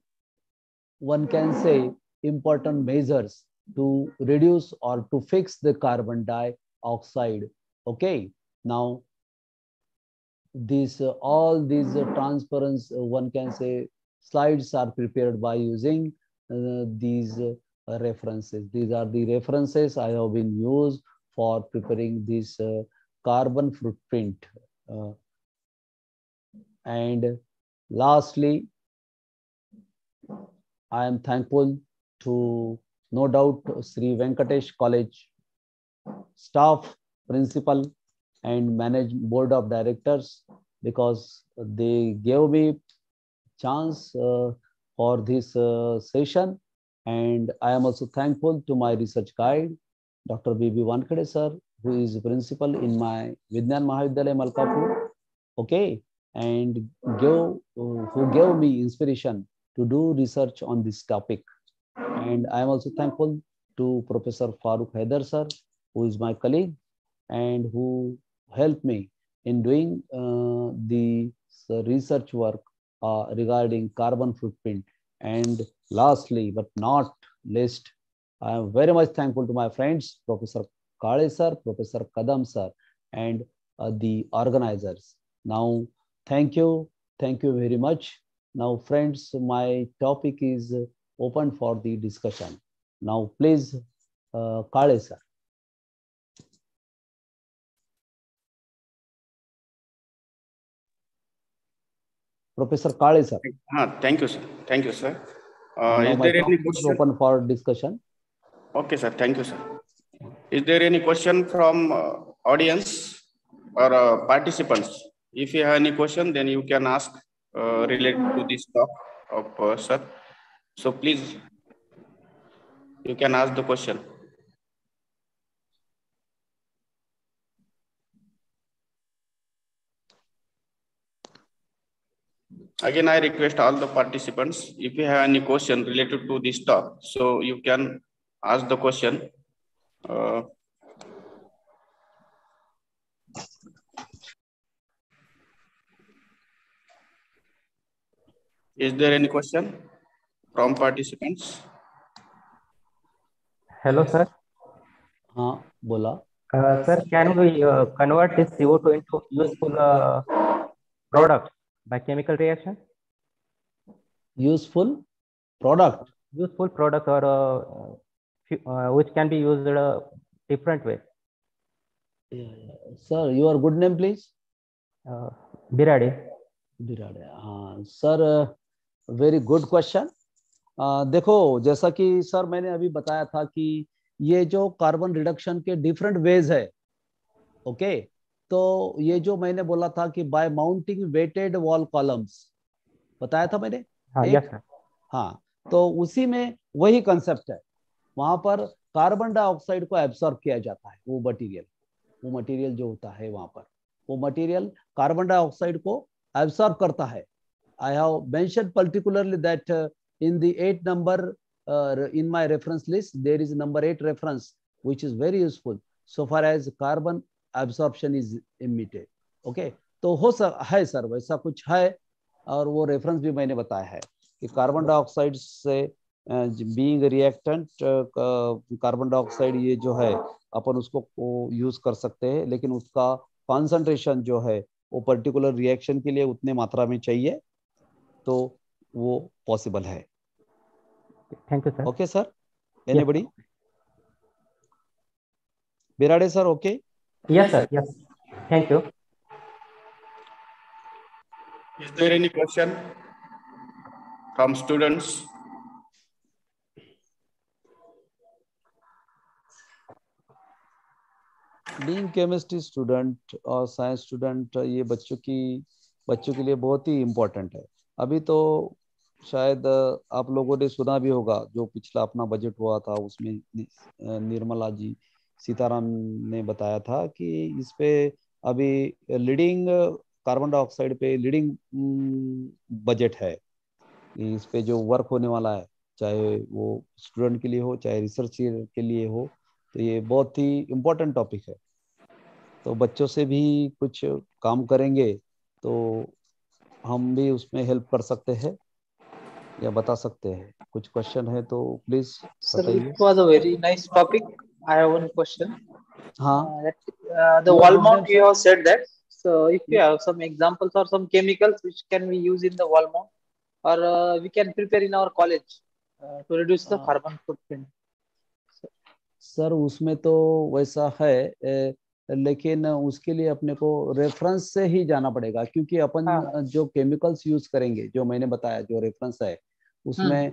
one can say, important measures to reduce or to fix the carbon dioxide. Okay, now all these transparency, one can say, slides are prepared by using these references. These are the references I have been used for preparing this carbon footprint. And lastly, I am thankful to, no doubt, Sri Venkatesh College staff, principal, and board of directors, because they gave me chance for this session. And I am also thankful to my research guide, Dr. B.B. Wankhede sir, who is principal in my Vidyan Mahavidyalaya Malkapur. Okay, and who gave me inspiration to do research on this topic. And I am also thankful to Professor Farooq Haider sir, who is my colleague and who helped me in doing the research work regarding carbon footprint. And lastly, but not least, I am very much thankful to my friends, Professor Kale sir, Professor Kadam sir, and the organizers. Now, thank you very much. Now, friends, my topic is open for the discussion. Now, please, Kale sir. Professor Kale sir. Thank you, sir. Thank you, sir. Now Is my there any topic is question? open for discussion. Okay, sir. Thank you, sir. Is there any question from audience or participants? If you have any question, then you can ask related to this talk of sir. So please, you can ask the question. Again, I request all the participants, if you have any question related to this talk, so you can ask the question. Is there any question from participants? Hello, sir. Bola. Sir, can we convert this CO2 into useful product by chemical reaction? Useful product? Useful product, or which can be used in a different way. Sir, your good name, please? Birade. Birade. Sir, very good question. देखो, जैसा कि sir मैंने अभी बताया था कि ये जो कार्बन रिडक्शन के डिफरेंट वेज है, ओके, तो ये जो मैंने बोला था कि by mounting wetted wall columns बताया था मैंने। हाँ, तो उसी में वही कंसेप्ट है। वहां पर कार्बन डाइऑक्साइड को एब्सॉर्ब किया जाता है, वो मटेरियल जो होता है वहां पर, वो मटेरियल कार्बन डाइऑक्साइड को एब्सॉर्ब करता है। I have mentioned particularly that in the 8 number in my reference list, there is number 8 reference, which is very useful so far as carbon absorption is emitted. Okay, तो है sir, वैसा कुछ है, और वो रेफरेंस भी मैंने बताया है कि कार्बन डाइऑक्साइड से बीइंग रिएक्टेंट, कार्बन डाइऑक्साइड ये जो है अपन उसको यूज कर सकते हैं, लेकिन उसका कॉन्सेंट्रेशन जो है वो पर्टिकुलर रिएक्शन के लिए उतने मात्रा में चाहिए, तो वो पॉसिबल है। Thank you sir. Okay sir, anybody? Birade sir, okay? Yes sir, yes, thank you. Is there any question? from students? Being chemistry student और साइंस स्टूडेंट, ये बच्चों के लिए बहुत ही इम्पोर्टेंट है। अभी तो शायद आप लोगों ने सुना भी होगा, जो पिछला अपना बजट हुआ था उसमें निर्मला जी सीताराम ने बताया था कि इस पे अभी लीडिंग कार्बन डाइऑक्साइड पे लीडिंग बजट है। इस पे जो वर्क होने वाला है, चाहे वो स्टूडेंट के लिए हो चाहे रिसर्च के लिए हो, तो ये बहुत ही इम्पोर्टेंट टॉपिक है। तो बच्चों से भी कुछ काम करेंगे तो हम भी उसमें हेल्प कर सकते हैं या बता सकते हैं। कुछ क्वेश्चन है तो प्लीज Sir, it बताइए। was a very nice topic. I have one question. हाँ, The your wall good mount, name, you sir? have said that. So, if you have some examples or some chemicals which can we use in the wall mount, or we can prepare in our college to reduce the carbon footprint. Sir उसमें तो वैसा है, लेकिन उसके लिए अपने को reference से ही जाना पड़ेगा, क्योंकि अपन जो केमिकल्स यूज करेंगे, जो मैंने बताया जो रेफरेंस है, उसमें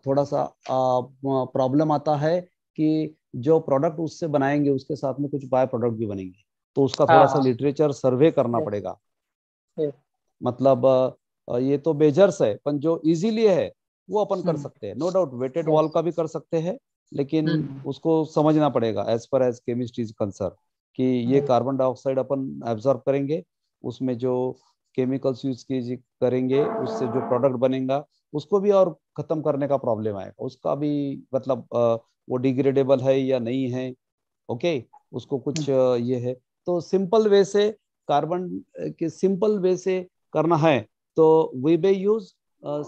थोड़ा सा प्रॉब्लम आता है कि जो प्रोडक्ट उससे बनाएंगे उसके साथ में कुछ बाय प्रोडक्ट भी बनेंगे, तो उसका थोड़ा सा लिटरेचर सर्वे करना पड़ेगा। मतलब ये तो बेजर्स है, पर जो इजीली है वो अपन कर सकते हैं। नो डाउट वेटेड वॉल का भी कर सकते हैं, लेकिन उसको समझना पड़ेगा as per as chemistry is concern कि ये कार्बन डाइऑक्साइड अपन एब्जॉर्ब करेंगे, उसमें जो केमिकल्स यूज करेंगे उससे जो प्रोडक्ट बनेगा उसको भी और खत्म करने का प्रॉब्लम आएगा। उसका भी मतलब वो डिग्रेडेबल है या नहीं है, ओके, उसको कुछ ये है। तो सिंपल वे से कार्बन के सिंपल वे से करना है तो we may use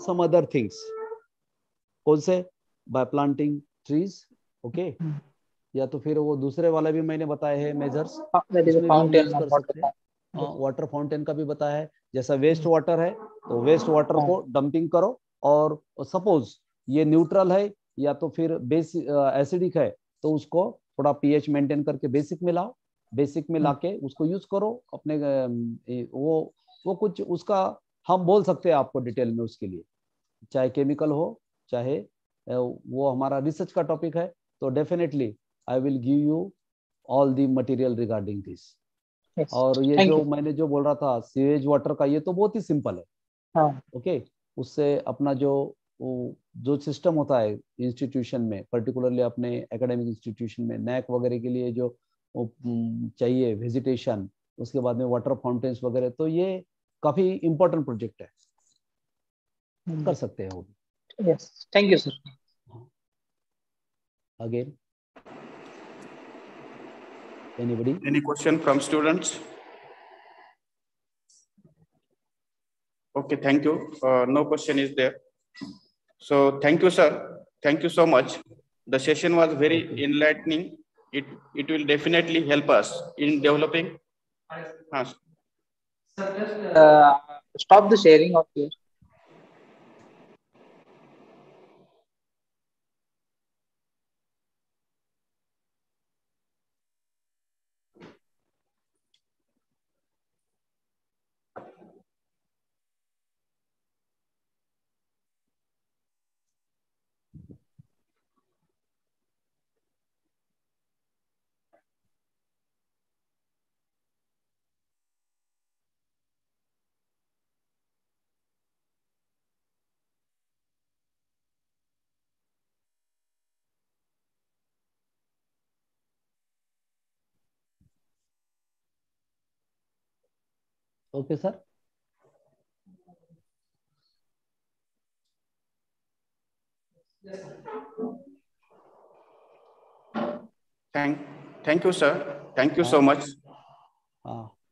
some other things. कौन से? बाय प्लांटिंग ट्रीज, ओके, या तो फिर वो दूसरे वाला भी मैंने बताया है मेजर्स, उसमें भी हम यूज कर सकते हैं। वाटर फाउंटेन का भी बताया है। जैसा वेस्ट वाटर है तो वेस्ट वाटर को डंपिंग करो, और सपोज ये न्यूट्रल है या तो फिर बेस एसिडिक है तो उसको थोड़ा पीएच मेंटेन करके बेसिक में लाओ, बेसिक में लाके उसको यूज करो अपने वो कुछ उसका हम बोल सकते हैं आपको डिटेल में। उसके लिए चाहे केमिकल हो चाहे वो हमारा रिसर्च का टॉपिक है, तो definitely I will give you all the material regarding this. और ये जो मैंने जो बोल रहा था सीवेज वाटर का, ये तो बहुत ही सिंपल है। ओके, उससे अपना जो सिस्टम होता है इंस्टीट्यूशन में, पर्टिकुलरली अपने एकेडमिक इंस्टीट्यूशन में नैक वगैरह के लिए जो चाहिए वेजिटेशन, उसके बाद में वाटर फाउंटेन्स वगैरह, तो ये काफी इंपॉर्टेंट प्रोजेक्ट है, कर सकते हैं वो। Yes, thank you, sir. Again, anybody? Any question from students? Okay, thank you. No question is there. So thank you, sir. Thank you so much. The session was very enlightening. It will definitely help us in developing. Stop the sharing of your. Okay, sir. Thank you, sir. Thank you so much.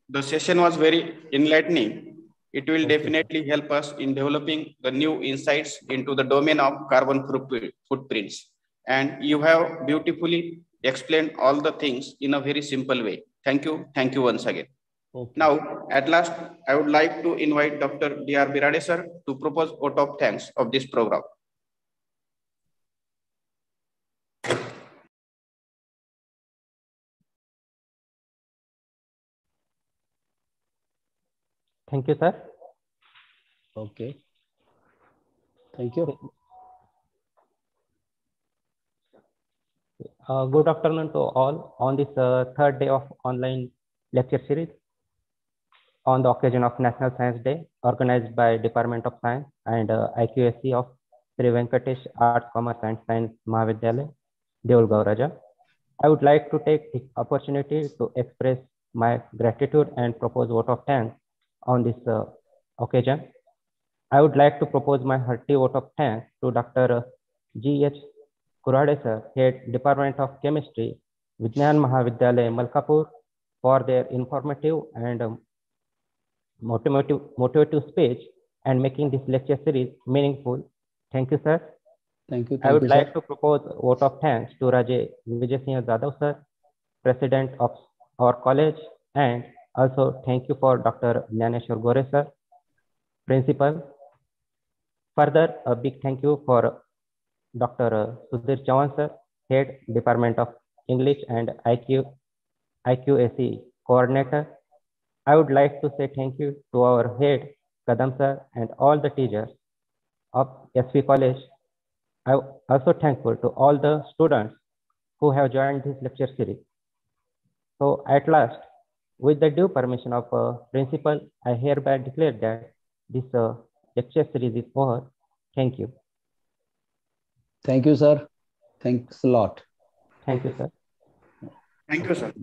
The session was very enlightening. It will definitely help us in developing the new insights into the domain of carbon footprints. And you have beautifully explained all the things in a very simple way. Thank you. Thank you once again. Now, at last, I would like to invite Dr. D.R. Birade sir to propose vote of thanks of this program. Thank you, sir. Okay. Thank you. Good afternoon to all on this third day of online lecture series on the occasion of National Science Day organized by Department of Science and IQAC of Sri Venkatesh Arts, Commerce and Science Mahavidyalaya, Deol Gauraja. I would like to take this opportunity to express my gratitude and propose vote of thanks on this occasion. I would like to propose my hearty vote of thanks to Dr. G.H. Kurade sir, Head Department of Chemistry, Vijnan Mahavidyalaya, Malkapur, for their informative and motivative speech and making this lecture series meaningful. Thank you, sir. Thank you. I would like to propose a vote of thanks to Raje Vijay Singh Jadhav, sir, President of our college, and also thank you for Dr. Jnaneshwar Gore, sir, Principal. Further, a big thank you for Dr. Sudhir Chavan, sir, Head Department of English and IQAC Coordinator. I would like to say thank you to our head, Kadam sir, and all the teachers of SV College. I am also thankful to all the students who have joined this lecture series. So at last, with the due permission of principal, I hereby declare that this lecture series is over. Thank you. Thank you, sir. Thanks a lot. Thank you, sir. Thank you, sir.